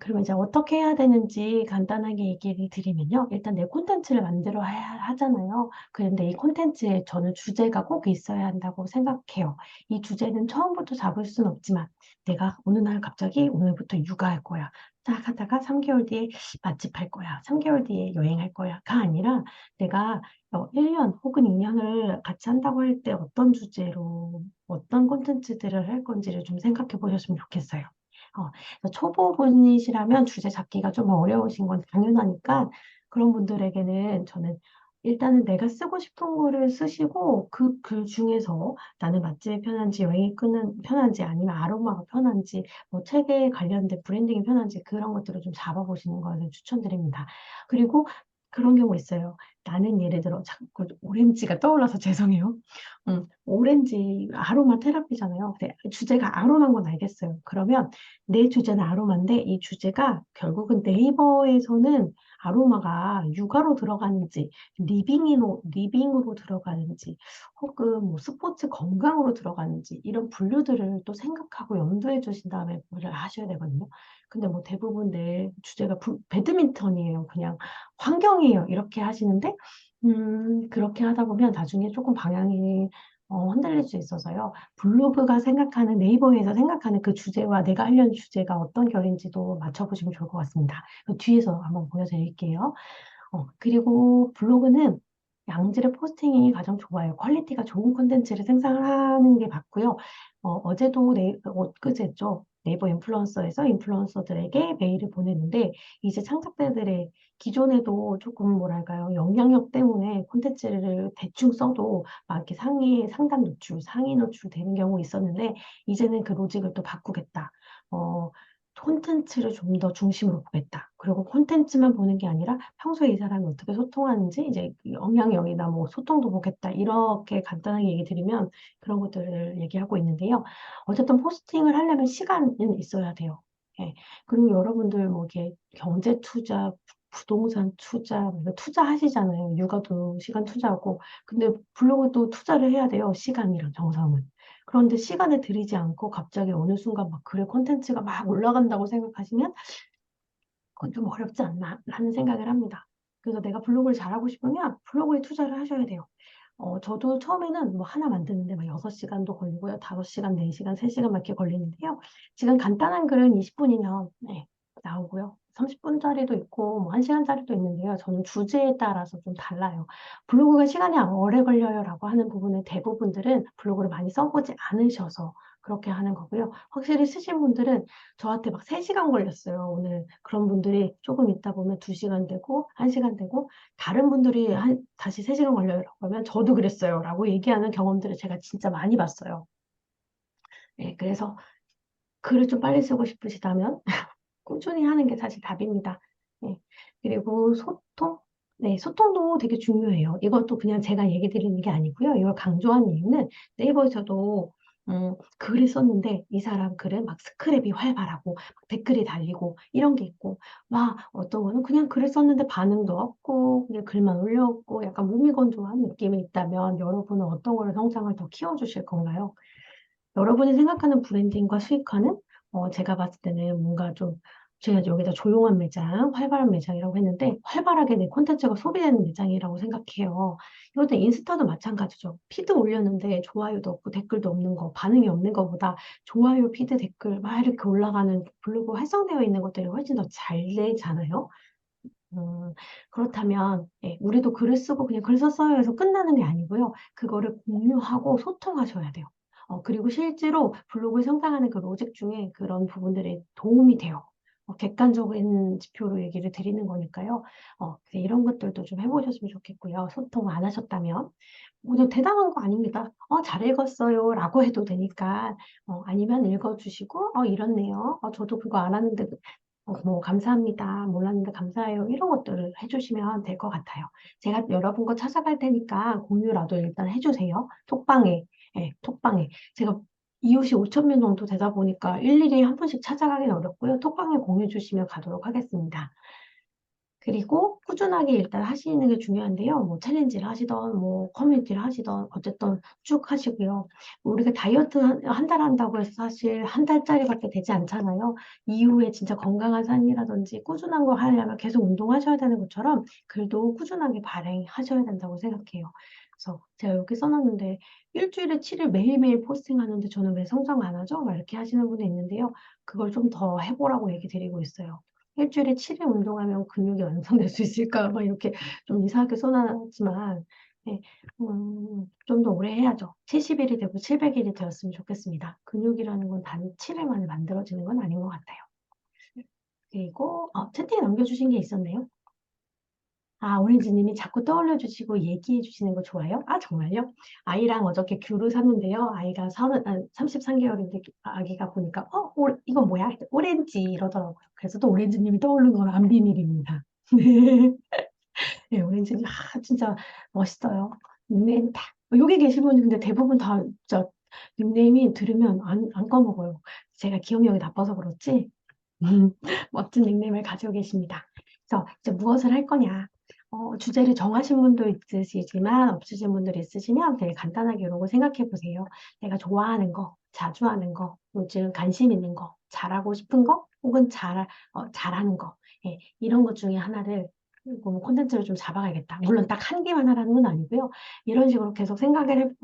그리고 이제 어떻게 해야 되는지 간단하게 얘기를 드리면요. 일단 내 콘텐츠를 만들어야 하잖아요. 그런데 이 콘텐츠에 저는 주제가 꼭 있어야 한다고 생각해요. 이 주제는 처음부터 잡을 수는 없지만 내가 어느 날 갑자기 오늘부터 육아할 거야. 딱 하다가 3개월 뒤에 맛집 할 거야. 3개월 뒤에 여행할 거야가 아니라 내가 1년 혹은 2년을 같이 한다고 할 때 어떤 주제로 어떤 콘텐츠들을 할 건지를 좀 생각해 보셨으면 좋겠어요. 초보분이시라면 주제 잡기가 좀 어려우신 건 당연하니까 그런 분들에게는 저는 일단은 내가 쓰고 싶은 거를 쓰시고 그 글 중에서 나는 맛집이 편한지 여행이 끄는 편한지 아니면 아로마가 편한지 뭐 책에 관련된 브랜딩이 편한지 그런 것들을 좀 잡아보시는 것을 추천드립니다. 그리고 그런 경우 있어요. 나는 예를 들어 자꾸 오렌지가 떠올라서 죄송해요. 오렌지 아로마 테라피잖아요. 근데 주제가 아로마인 건 알겠어요. 그러면 내 주제는 아로마인데 이 주제가 결국은 네이버에서는 아로마가 육아로 들어가는지 리빙으로 들어가는지 혹은 뭐 스포츠 건강으로 들어가는지 이런 분류들을 또 생각하고 염두에 두신 다음에 뭐를 하셔야 되거든요. 근데 뭐 대부분 내 주제가 배드민턴이에요. 그냥 환경이에요. 이렇게 하시는데 그렇게 하다 보면 나중에 조금 방향이 흔들릴 수 있어서요. 블로그가 생각하는 네이버에서 생각하는 그 주제와 내가 하려는 주제가 어떤 결인지도 맞춰보시면 좋을 것 같습니다. 그 뒤에서 한번 보여드릴게요. 그리고 블로그는 양질의 포스팅이 가장 좋아요. 퀄리티가 좋은 콘텐츠를 생산하는 게 맞고요. 어제도 엊그제죠. 네이버 인플루언서에서 인플루언서들에게 메일을 보냈는데 이제 창작자들의 기존에도 조금 뭐랄까요 영향력 때문에 콘텐츠를 대충 써도 막 이렇게 상단 노출, 상위 노출 되는 경우 있었는데 이제는 그 로직을 또 바꾸겠다. 어, 콘텐츠를 좀 더 중심으로 보겠다. 그리고 콘텐츠만 보는 게 아니라 평소에 이 사람이 어떻게 소통하는지 이제 영향력이나 뭐 소통도 보겠다. 이렇게 간단하게 얘기 드리면 그런 것들을 얘기하고 있는데요. 어쨌든 포스팅을 하려면 시간은 있어야 돼요. 예. 그리고 여러분들 뭐 이렇게 경제 투자, 부동산 투자, 뭐 투자하시잖아요. 육아도 시간 투자하고. 근데 블로그도 투자를 해야 돼요. 시간이랑 정성은. 그런데 시간을 들이지 않고 갑자기 어느 순간 막 글의 콘텐츠가 막 올라간다고 생각하시면 그건 좀 어렵지 않나 라는 생각을 합니다. 그래서 내가 블로그를 잘하고 싶으면 블로그에 투자를 하셔야 돼요. 저도 처음에는 뭐 하나 만드는데 막 6시간도 걸리고요. 5시간, 4시간, 3시간 막 이렇게 걸리는데요. 지금 간단한 글은 20분이면 나오고요. 30분짜리도 있고 뭐 1시간짜리도 있는데요. 저는 주제에 따라서 좀 달라요. 블로그가 시간이 오래 걸려요라고 하는 부분은 대부분들은 블로그를 많이 써보지 않으셔서 그렇게 하는 거고요. 확실히 쓰신 분들은 저한테 막 3시간 걸렸어요. 오늘 그런 분들이 조금 있다 보면 2시간 되고 1시간 되고 다른 분들이 다시 3시간 걸려요라고 하면 저도 그랬어요. 라고 얘기하는 경험들을 제가 진짜 많이 봤어요. 네, 그래서 글을 좀 빨리 쓰고 싶으시다면 꾸준히 하는 게 사실 답입니다. 네, 그리고 소통? 네, 소통도 되게 중요해요. 이것도 그냥 제가 얘기 드리는 게 아니고요. 이걸 강조한 이유는 네이버에서도 글을 썼는데 이 사람 글은 막 스크랩이 활발하고 막 댓글이 달리고 이런 게 있고 막 어떤 거는 그냥 글을 썼는데 반응도 없고 그냥 글만 올려없고 약간 무미건조한 느낌이 있다면 여러분은 어떤 거를 성장을 더 키워주실 건가요? 여러분이 생각하는 브랜딩과 수익화는 제가 봤을 때는 뭔가 좀 제가 여기다 조용한 매장, 활발한 매장이라고 했는데 활발하게 내 콘텐츠가 소비되는 매장이라고 생각해요. 이것도 인스타도 마찬가지죠. 피드 올렸는데 좋아요도 없고 댓글도 없는 거, 반응이 없는 거보다 좋아요, 피드, 댓글 막 이렇게 올라가는 블로그 활성되어 있는 것들이 훨씬 더 잘 되잖아요. 그렇다면 우리도 글을 쓰고 그냥 글 썼어요 해서 끝나는 게 아니고요. 그거를 공유하고 소통하셔야 돼요. 그리고 실제로 블로그에 성장하는 그 로직 중에 그런 부분들이 도움이 돼요. 객관적인 지표로 얘기를 드리는 거니까요. 그래서 이런 것들도 좀 해보셨으면 좋겠고요. 소통 안 하셨다면. 오늘 대단한 거 아닙니다. 잘 읽었어요. 라고 해도 되니까. 아니면 읽어주시고, 이렇네요. 저도 그거 알았는데 뭐 감사합니다. 몰랐는데 감사해요. 이런 것들을 해주시면 될 것 같아요. 제가 여러분 거 찾아갈 테니까 공유라도 일단 해주세요. 톡방에, 톡방에. 제가 이웃이 5천 명 정도 되다 보니까 일일이 한 분씩 찾아가긴 어렵고요. 톡방에 공유 주시면 가도록 하겠습니다. 그리고 꾸준하게 일단 하시는 게 중요한데요. 뭐 챌린지를 하시던, 뭐 커뮤니티를 하시던, 어쨌든 쭉 하시고요. 우리가 다이어트 한 달 한다고 해서 사실 한 달짜리밖에 되지 않잖아요. 이후에 진짜 건강한 삶이라든지 꾸준한 거 하려면 계속 운동하셔야 되는 것처럼 글도 꾸준하게 발행하셔야 된다고 생각해요. 그래서 제가 여기 써놨는데 일주일에 7일 매일매일 포스팅하는데 저는 왜 성장 안 하죠? 막 이렇게 하시는 분이 있는데요. 그걸 좀 더 해보라고 얘기 드리고 있어요. 일주일에 7일 운동하면 근육이 완성될 수 있을까? 막 이렇게 좀 이상하게 써놨지만, 네, 좀 더 오래 해야죠. 70일이 되고 700일이 되었으면 좋겠습니다. 근육이라는 건 단 7일 만에 만들어지는 건 아닌 것 같아요. 그리고, 채팅에 남겨주신 게 있었네요. 아, 오렌지님이 자꾸 떠올려 주시고 얘기해 주시는 거 좋아요? 아, 정말요? 아이랑 어저께 귤을 샀는데요. 아이가 33개월인데 아기가 보니까, 이건 뭐야? 오렌지 이러더라고요. 그래서 또 오렌지님이 떠오른 건 안 비밀입니다. 네. 네, 오렌지님, 진짜 멋있어요. 닉네임 딱. 여기 계신 분이 근데 대부분 다, 진짜, 닉네임이 들으면 안 까먹어요. 제가 기억력이 나빠서 그렇지. 음, 멋진 닉네임을 가지고 계십니다. 그래서 이제 무엇을 할 거냐. 주제를 정하신 분도 있으시지만 없으신 분들이 있으시면 되게 간단하게 이런 거 생각해 보세요. 내가 좋아하는 거, 자주 하는 거, 요즘 관심 있는 거, 잘하고 싶은 거, 혹은 잘하는 거. 예, 이런 것 중에 하나를 뭐 콘텐츠를 좀 잡아가야겠다. 물론 딱 한 개만 하라는 건 아니고요. 이런 식으로 계속 생각을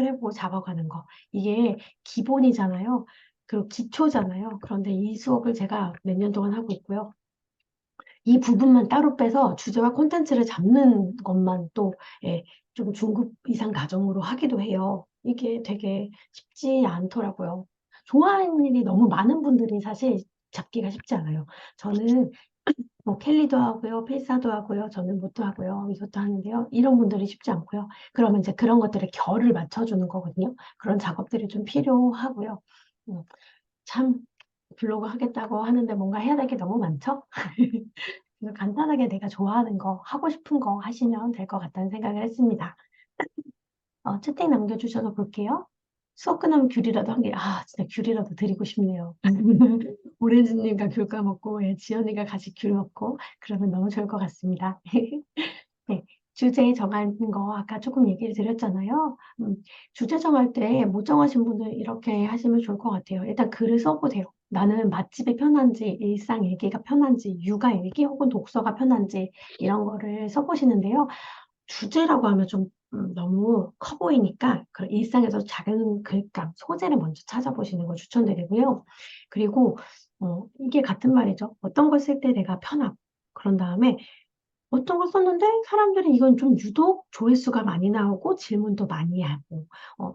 해보고 잡아가는 거. 이게 기본이잖아요. 그리고 기초잖아요. 그런데 이 수업을 제가 몇 년 동안 하고 있고요. 이 부분만 따로 빼서 주제와 콘텐츠를 잡는 것만 또, 예, 좀 중급 이상 과정으로 하기도 해요. 이게 되게 쉽지 않더라고요. 좋아하는 일이 너무 많은 분들이 사실 잡기가 쉽지 않아요. 저는 뭐 캘리도 하고요, 필사도 하고요, 저는 뭐도 하고요, 이것도 하는데요. 이런 분들이 쉽지 않고요. 그러면 이제 그런 것들의 결을 맞춰주는 거거든요. 그런 작업들이 좀 필요하고요. 음, 참 블로그 하겠다고 하는데 뭔가 해야 될 게 너무 많죠? 그래서 간단하게 내가 좋아하는 거, 하고 싶은 거 하시면 될 것 같다는 생각을 했습니다. 채팅 남겨주셔서 볼게요. 수업 끝나면 귤이라도 한 개, 진짜 귤이라도 드리고 싶네요. 오렌지님과 귤 까먹고, 예, 지연이가 같이 귤 먹고, 그러면 너무 좋을 것 같습니다. 네, 주제 정하는 거 아까 조금 얘기를 드렸잖아요. 주제 정할 때 못 정하신 분들 이렇게 하시면 좋을 것 같아요. 일단 글을 써보세요. 나는 맛집이 편한지, 일상 얘기가 편한지, 육아 얘기 혹은 독서가 편한지 이런 거를 써보시는데요. 주제라고 하면 좀 너무 커 보이니까 그 일상에서 작은 글감, 소재를 먼저 찾아보시는 걸 추천드리고요. 그리고 이게 같은 말이죠. 어떤 걸 쓸 때 내가 편함. 그런 다음에 어떤 걸 썼는데 사람들이 이건 좀 유독 조회수가 많이 나오고 질문도 많이 하고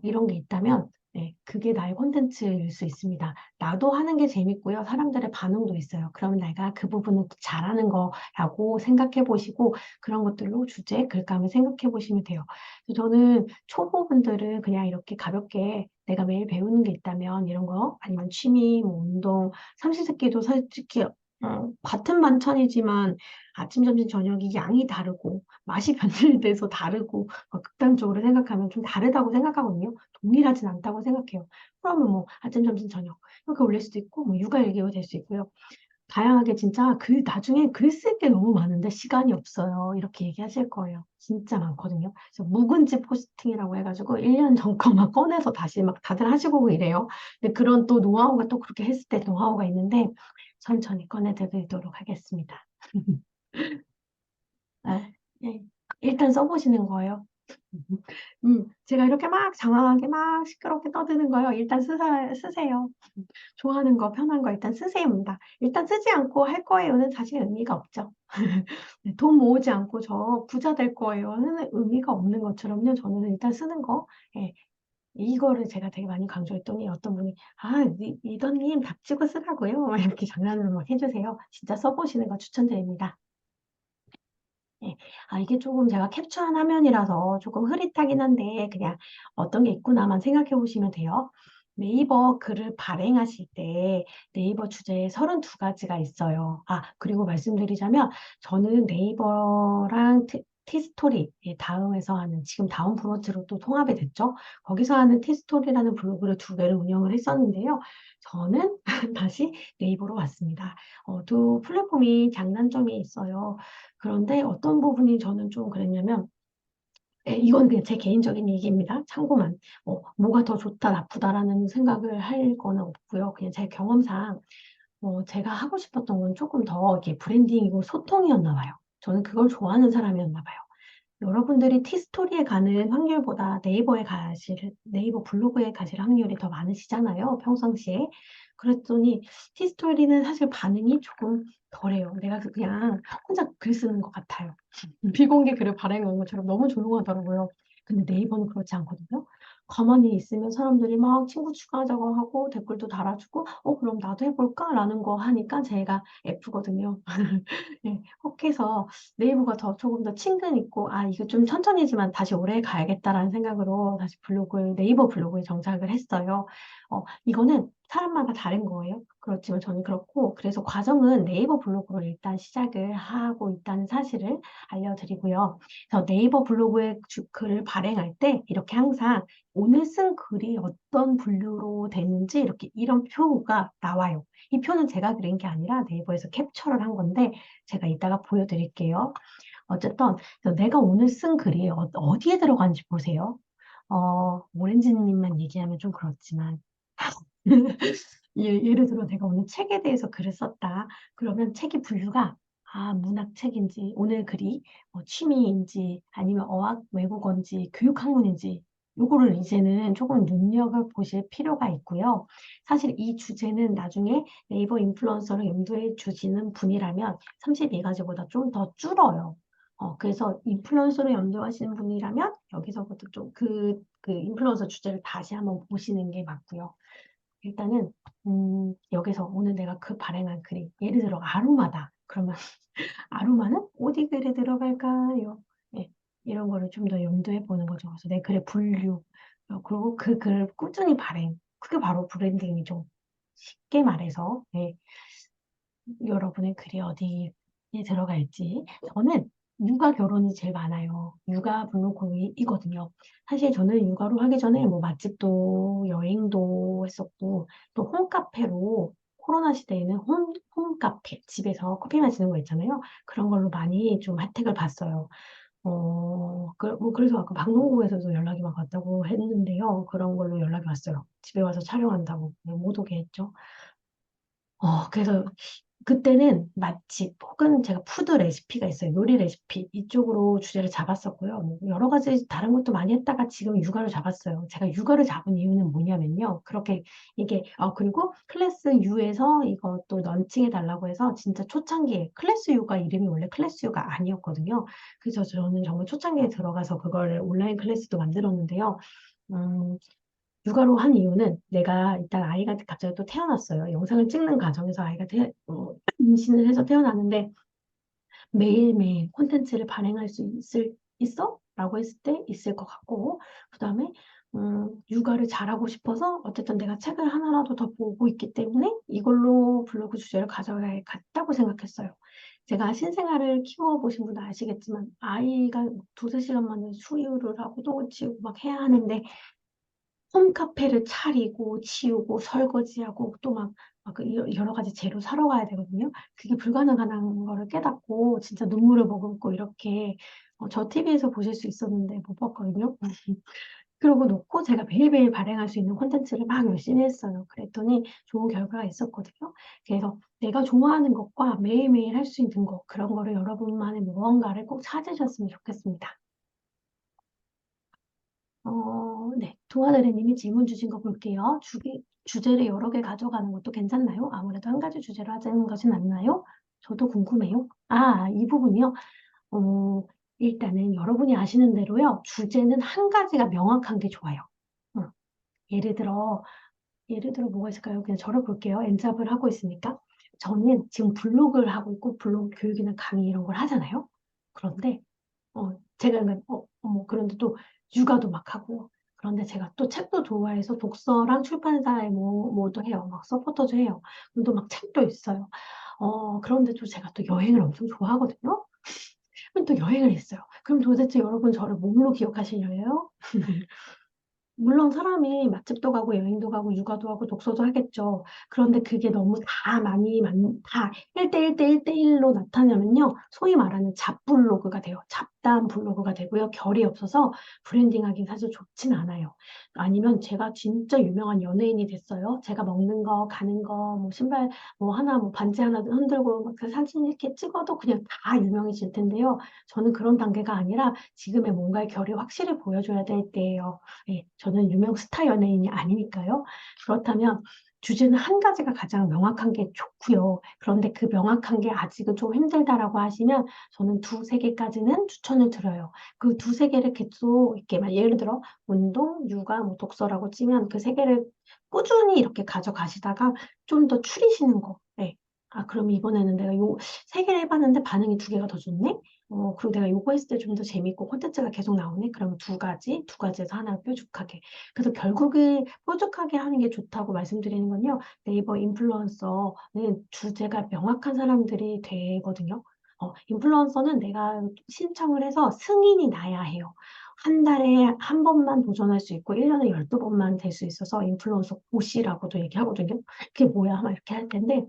이런 게 있다면 네, 그게 나의 콘텐츠일 수 있습니다. 나도 하는 게 재밌고요. 사람들의 반응도 있어요. 그러면 내가 그 부분을 잘하는 거라고 생각해 보시고 그런 것들로 주제, 글감을 생각해 보시면 돼요. 저는 초보분들은 그냥 이렇게 가볍게 내가 매일 배우는 게 있다면 이런 거 아니면 취미, 뭐 운동, 삼시세끼도 솔직히 같은 반찬이지만 아침, 점심, 저녁이 양이 다르고 맛이 변질돼서 다르고 극단적으로 생각하면 좀 다르다고 생각하거든요. 동일하진 않다고 생각해요. 그러면 뭐 아침, 점심, 저녁 이렇게 올릴 수도 있고 뭐 육아일기가 될 수 있고요. 다양하게 진짜 나중에 글 쓸 게 너무 많은데 시간이 없어요. 이렇게 얘기하실 거예요. 진짜 많거든요. 그래서 묵은지 포스팅이라고 해가지고 1년 전 거 막 꺼내서 다시 막 다들 하시고 이래요. 근데 그런 또 노하우가 또 그렇게 했을 때 노하우가 있는데 천천히 꺼내드리도록 하겠습니다. 아, 네. 일단 써보시는 거예요. 제가 이렇게 막 장황하게 막 시끄럽게 떠드는 거요. 일단 쓰세요. 좋아하는 거, 편한 거 일단 쓰세요입니다. 일단 쓰지 않고 할 거예요는 사실 의미가 없죠. 네, 돈 모으지 않고 저 부자 될 거예요는 의미가 없는 것처럼요. 저는 일단 쓰는 거, 예, 이거를 제가 되게 많이 강조했더니 어떤 분이, 리더님 닥치고 쓰라고요. 막 이렇게 장난으로 막 해주세요. 진짜 써보시는 거 추천드립니다. 예. 이게 조금 제가 캡처한 화면이라서 조금 흐릿하긴 한데, 그냥 어떤 게 있구나만 생각해 보시면 돼요. 네이버 글을 발행하실 때 네이버 주제에 32가지가 있어요. 그리고 말씀드리자면, 저는 네이버랑 티스토리, 예, 다음에서 하는, 지금 다음 브런치로 또 통합이 됐죠. 거기서 하는 티스토리라는 블로그를 두 개를 운영을 했었는데요. 저는 다시 네이버로 왔습니다. 두 플랫폼이 장단점이 있어요. 그런데 어떤 부분이 저는 좀 그랬냐면, 이건 그냥 제 개인적인 얘기입니다. 참고만. 뭐가 더 좋다, 나쁘다라는 생각을 할 거는 없고요. 그냥 제 경험상, 제가 하고 싶었던 건 조금 더 이렇게 브랜딩이고 소통이었나 봐요. 저는 그걸 좋아하는 사람이었나 봐요. 여러분들이 티스토리에 가는 확률보다 네이버 블로그에 가실 확률이 더 많으시잖아요, 평상시에. 그랬더니 티스토리는 사실 반응이 조금 덜해요. 내가 그냥 혼자 글 쓰는 것 같아요. 비공개 글을 발행한 것처럼 너무 조용하더라고요. 근데 네이버는 그렇지 않거든요. 가만히 있으면 사람들이 막 친구 추가하자고 하고 댓글도 달아주고, 그럼 나도 해볼까? 라는 거 하니까 제가 F거든요. 네, 혹해서 네이버가 더 조금 더 친근 있고, 이거 좀 천천히지만 다시 오래 가야겠다라는 생각으로 다시 네이버 블로그에 정착을 했어요. 이거는 사람마다 다른 거예요. 그렇지만 저는 그렇고, 그래서 과정은 네이버 블로그로 일단 시작을 하고 있다는 사실을 알려드리고요. 그래서 네이버 블로그에 글을 발행할 때 이렇게 항상 오늘 쓴 글이 어떤 분류로 되는지 이렇게 이런 표가 나와요. 이 표는 제가 그린 게 아니라 네이버에서 캡처를 한 건데 제가 이따가 보여드릴게요. 어쨌든 그래서 내가 오늘 쓴 글이 어디에 들어가는지 보세요. 오렌지님만 얘기하면 좀 그렇지만 예를 들어 내가 오늘 책에 대해서 글을 썼다. 그러면 책의 분류가 문학책인지 오늘 글이 취미인지 아니면 어학 외국어인지 교육학문인지 요거를 이제는 조금 눈여겨보실 필요가 있고요. 사실 이 주제는 나중에 네이버 인플루언서를 염두에 주시는 분이라면 32가지보다 좀 더 줄어요. 그래서 인플루언서를 염두하시는 분이라면 여기서부터 좀 그 인플루언서 주제를 다시 한번 보시는 게 맞고요. 일단은 여기서 오늘 내가 그 발행한 글이 예를 들어 아로마다. 그러면 아로마는 어디 글에 들어갈까요? 예, 이런 거를 좀 더 염두해 보는 거죠. 그래서 내 글의 분류, 그리고 그 글을 꾸준히 발행. 그게 바로 브랜딩이죠. 쉽게 말해서 여러분의 글이 어디에 들어갈지. 저는 육아 결혼이 제일 많아요. 육아 블로그이거든요. 사실 저는 육아로 하기 전에 뭐 맛집도 여행도 했었고 또 홈카페로 코로나 시대에는 홈카페 집에서 커피 마시는 거 있잖아요. 그런 걸로 많이 좀 혜택을 봤어요. 그래서 아까 방송국에서도 연락이 막 왔다고 했는데요. 그런 걸로 연락이 왔어요. 집에 와서 촬영한다고 못 오게 했죠. 그래서 그때는 맛집 혹은 제가 푸드 레시피가 있어요. 요리 레시피 이쪽으로 주제를 잡았었고요. 뭐 여러 가지 다른 것도 많이 했다가 지금 육아를 잡았어요. 제가 육아를 잡은 이유는 뭐냐면요. 그렇게 이게 그리고 클래스 U에서 이것도 런칭해 달라고 해서 진짜 초창기에 클래스 U가 이름이 원래 클래스 U가 아니었거든요. 그래서 저는 정말 초창기에 들어가서 그걸 온라인 클래스도 만들었는데요. 음, 육아로 한 이유는 내가 일단 아이가 갑자기 또 태어났어요. 영상을 찍는 과정에서 임신을 해서 태어났는데 매일매일 콘텐츠를 발행할 수 있어? 라고 했을 때 있을 것 같고, 그 다음에, 육아를 잘하고 싶어서 어쨌든 내가 책을 하나라도 더 보고 있기 때문에 이걸로 블로그 주제를 가져야겠다고 생각했어요. 제가 신생아를 키워보신 분은 아시겠지만, 아이가 두세 시간 만에 수유를 하고 똥을 치우고 막 해야 하는데, 홈카페를 차리고 치우고 설거지하고 또 그 여러 가지 재료 사러 가야 되거든요. 그게 불가능한 거를 깨닫고 진짜 눈물을 머금고 이렇게 저 TV에서 보실 수 있었는데 못 봤거든요. 그러고 놓고 제가 매일매일 발행할 수 있는 콘텐츠를 막 열심히 했어요. 그랬더니 좋은 결과가 있었거든요. 그래서 내가 좋아하는 것과 매일매일 할 수 있는 것, 그런 거를 여러분만의 무언가를 꼭 찾으셨으면 좋겠습니다. 네. 동아대리님이 질문 주신 거 볼게요. 주제를 여러 개 가져가는 것도 괜찮나요? 아무래도 한 가지 주제로 하자는 것이 낫나요? 저도 궁금해요. 이 부분이요. 어, 일단은 여러분이 아시는 대로요. 주제는 한 가지가 명확한 게 좋아요. 어, 예를 들어, 예를 들어 뭐가 있을까요? 그냥 저를 볼게요. 엔잡을 하고 있으니까. 저는 지금 블로그를 하고 있고, 블로그 교육이나 강의 이런 걸 하잖아요. 그런데 제가 그런데 또 육아도 막 하고요. 그런데 제가 또 책도 좋아해서 독서랑 출판사에 뭐도 해요. 막 서포터도 해요. 또 막 책도 있어요. 그런데 또 제가 또 여행을 엄청 좋아하거든요. 그럼 또 여행을 했어요. 그럼 도대체 여러분 저를 뭘로 기억하시려요? 물론 사람이 맛집도 가고 여행도 가고 육아도 하고 독서도 하겠죠. 그런데 그게 너무 다 1대1 대 1대1로 나타나면요. 소위 말하는 잡블로그가 돼요. 잡담 블로그가 되고요. 결이 없어서 브랜딩하기 사실 좋진 않아요. 아니면 제가 진짜 유명한 연예인이 됐어요. 제가 먹는 거, 가는 거, 뭐 신발 뭐 하나, 뭐 반지 하나 흔들고 막그 사진 이렇게 찍어도 그냥 다 유명해질 텐데요. 저는 그런 단계가 아니라 지금의 뭔가의 결이 확실히 보여줘야 될 때예요. 네, 저는 유명 스타 연예인이 아니니까요. 그렇다면 주제는 한 가지가 가장 명확한 게 좋고요. 그런데 그 명확한 게 아직은 좀 힘들다라고 하시면 저는 두세 개까지는 추천을 드려요. 그 두세 개를 계속 이렇게 막 예를 들어 운동, 육아, 뭐 독서라고 치면 그 세 개를 꾸준히 이렇게 가져가시다가 좀 더 추리시는 거. 네. 아, 그럼 이번에는 내가 요 세 개를 해봤는데 반응이 두 개가 더 좋네? 그리고 내가 요거 했을 때 좀 더 재밌고 콘텐츠가 계속 나오네? 그러면 두 가지에서 하나를 뾰족하게. 그래서 결국에 뾰족하게 하는 게 좋다고 말씀드리는 건요. 네이버 인플루언서는 주제가 명확한 사람들이 되거든요. 인플루언서는 내가 신청을 해서 승인이 나야 해요. 한 달에 한 번만 도전할 수 있고 1년에 12번만 될 수 있어서 인플루언서 고시라고도 얘기하거든요. 그게 뭐야? 막 이렇게 할 텐데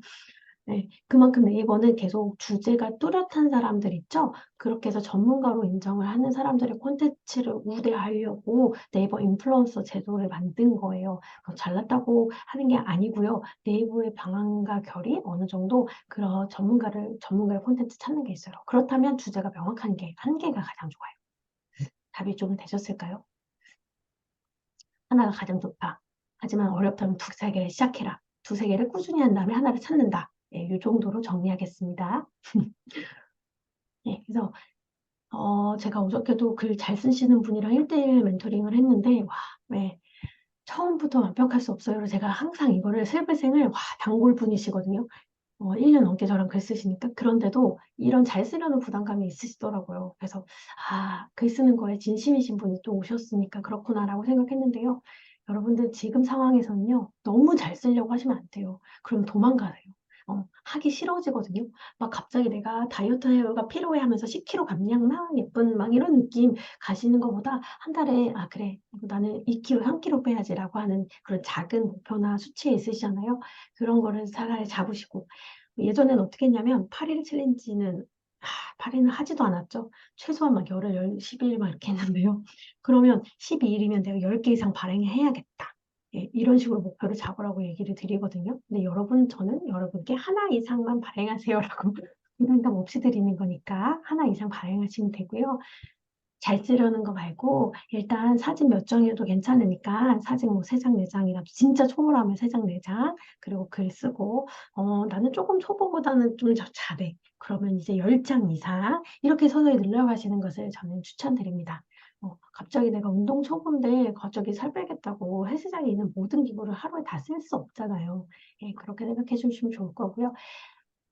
네, 그만큼 네이버는 계속 주제가 뚜렷한 사람들 있죠? 그렇게 해서 전문가로 인정을 하는 사람들의 콘텐츠를 우대하려고 네이버 인플루언서 제도를 만든 거예요. 잘났다고 하는 게 아니고요. 네이버의 방향과 결이 어느 정도 그런 전문가의 콘텐츠 찾는 게 있어요. 그렇다면 주제가 명확한 게, 한 개가 가장 좋아요. 답이 좀 되셨을까요? 하나가 가장 좋다. 하지만 어렵다면 두세 개를 시작해라. 두세 개를 꾸준히 한 다음에 하나를 찾는다. 예, 이 정도로 정리하겠습니다. 예, 그래서 제가 어저께도 글 잘 쓰시는 분이랑 1대1 멘토링을 했는데 와, 네, 처음부터 완벽할 수 없어요. 그래서 제가 항상 이거를 슬불생을 와, 단골 분이시거든요. 1년 넘게 저랑 글 쓰시니까 그런데도 이런 잘 쓰려는 부담감이 있으시더라고요. 그래서 글 쓰는 거에 진심이신 분이 또 오셨으니까 그렇구나라고 생각했는데요. 여러분들 지금 상황에서는요. 너무 잘 쓰려고 하시면 안 돼요. 그럼 도망가세요. 하기 싫어지거든요. 막 갑자기 내가 다이어트가 필요해 하면서 10kg 감량 막 예쁜 막 이런 느낌 가시는 것보다 한 달에 그래 나는 2kg, 3kg 빼야지라고 하는 그런 작은 목표나 수치에 있으시잖아요. 그런 거를 차라리 잡으시고 예전엔 어떻게 했냐면 8일 챌린지는 8일은 하지도 않았죠. 최소한 막 열흘, 10일 막 이렇게 했는데요. 그러면 12일이면 내가 10개 이상 발행해야겠다. 예, 이런 식으로 목표를 잡으라고 얘기를 드리거든요. 근데 저는 여러분께 하나 이상만 발행하세요라고 부담감 없이 드리는 거니까 하나 이상 발행하시면 되고요. 잘 쓰려는 거 말고 일단 사진 몇 장이어도 괜찮으니까 사진 뭐 3장, 4장이라도 진짜 초보라면 3장, 4장 그리고 글 쓰고 나는 조금 초보보다는 좀 잘해. 그러면 이제 10장 이상 이렇게 서서히 늘려가시는 것을 저는 추천드립니다. 갑자기 내가 운동 초보인데 갑자기 살 빼겠다고 헬스장에 있는 모든 기구를 하루에 다 쓸 수 없잖아요. 예, 그렇게 생각해 주시면 좋을 거고요.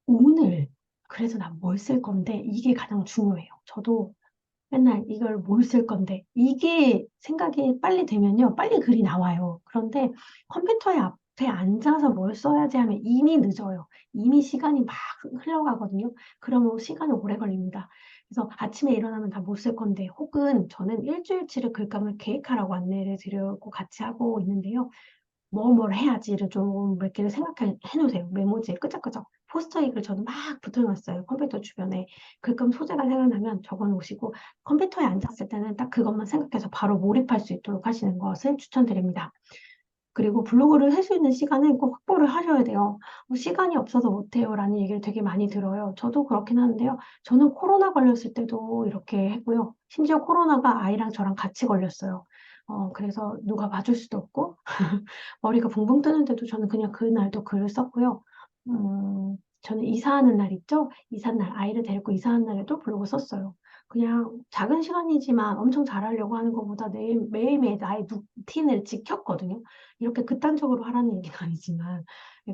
오늘 그래서 난 뭘 쓸 건데 이게 가장 중요해요. 저도 맨날 이걸 뭘 쓸 건데 이게 생각이 빨리 되면요 빨리 글이 나와요. 그런데 컴퓨터의 앞에 앉아서 뭘 써야지 하면 이미 늦어요. 이미 시간이 막 흘러가거든요. 그러면 시간이 오래 걸립니다. 그래서 아침에 일어나면 다 못 쓸 건데 혹은 저는 일주일치를 글감을 계획하라고 안내를 드리고 같이 하고 있는데요. 뭘 해야지를 좀 몇 개를 생각해 놓으세요. 메모지에 끄적끄적. 포스터잇을 저는 막 붙여놨어요. 컴퓨터 주변에. 글끔 소재가 생각나면 적어 놓으시고 컴퓨터에 앉았을 때는 딱 그것만 생각해서 바로 몰입할 수 있도록 하시는 것을 추천드립니다. 그리고 블로그를 할 수 있는 시간을 꼭 확보를 하셔야 돼요. 시간이 없어서 못해요라는 얘기를 되게 많이 들어요. 저도 그렇긴 하는데요. 저는 코로나 걸렸을 때도 이렇게 했고요. 심지어 코로나가 아이랑 저랑 같이 걸렸어요. 그래서 누가 봐줄 수도 없고 머리가 붕붕 뜨는데도 저는 그냥 그날도 글을 썼고요. 저는 이사하는 날 있죠? 이사한 날, 아이를 데리고 이사한 날에도 블로그 썼어요. 그냥 작은 시간이지만 엄청 잘하려고 하는 것보다 매일매일 나의 루틴을 지켰거든요. 이렇게 극단적으로 하라는 얘기는 아니지만,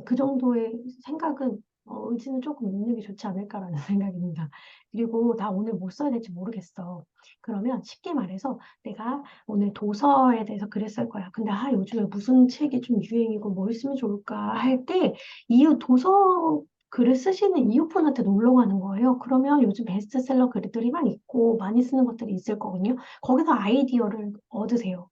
그 정도의 생각은, 의지는 조금 있는 게 좋지 않을까라는 생각입니다. 그리고 나 오늘 뭐 써야 될지 모르겠어. 그러면 쉽게 말해서 내가 오늘 도서에 대해서 글을 쓸 거야. 근데 요즘에 무슨 책이 좀 유행이고 뭘 쓰면 좋을까 할 때 도서 글을 쓰시는 이웃분한테 놀러 가는 거예요. 그러면 요즘 베스트셀러 글들이 막 있고 많이 쓰는 것들이 있을 거거든요. 거기서 아이디어를 얻으세요.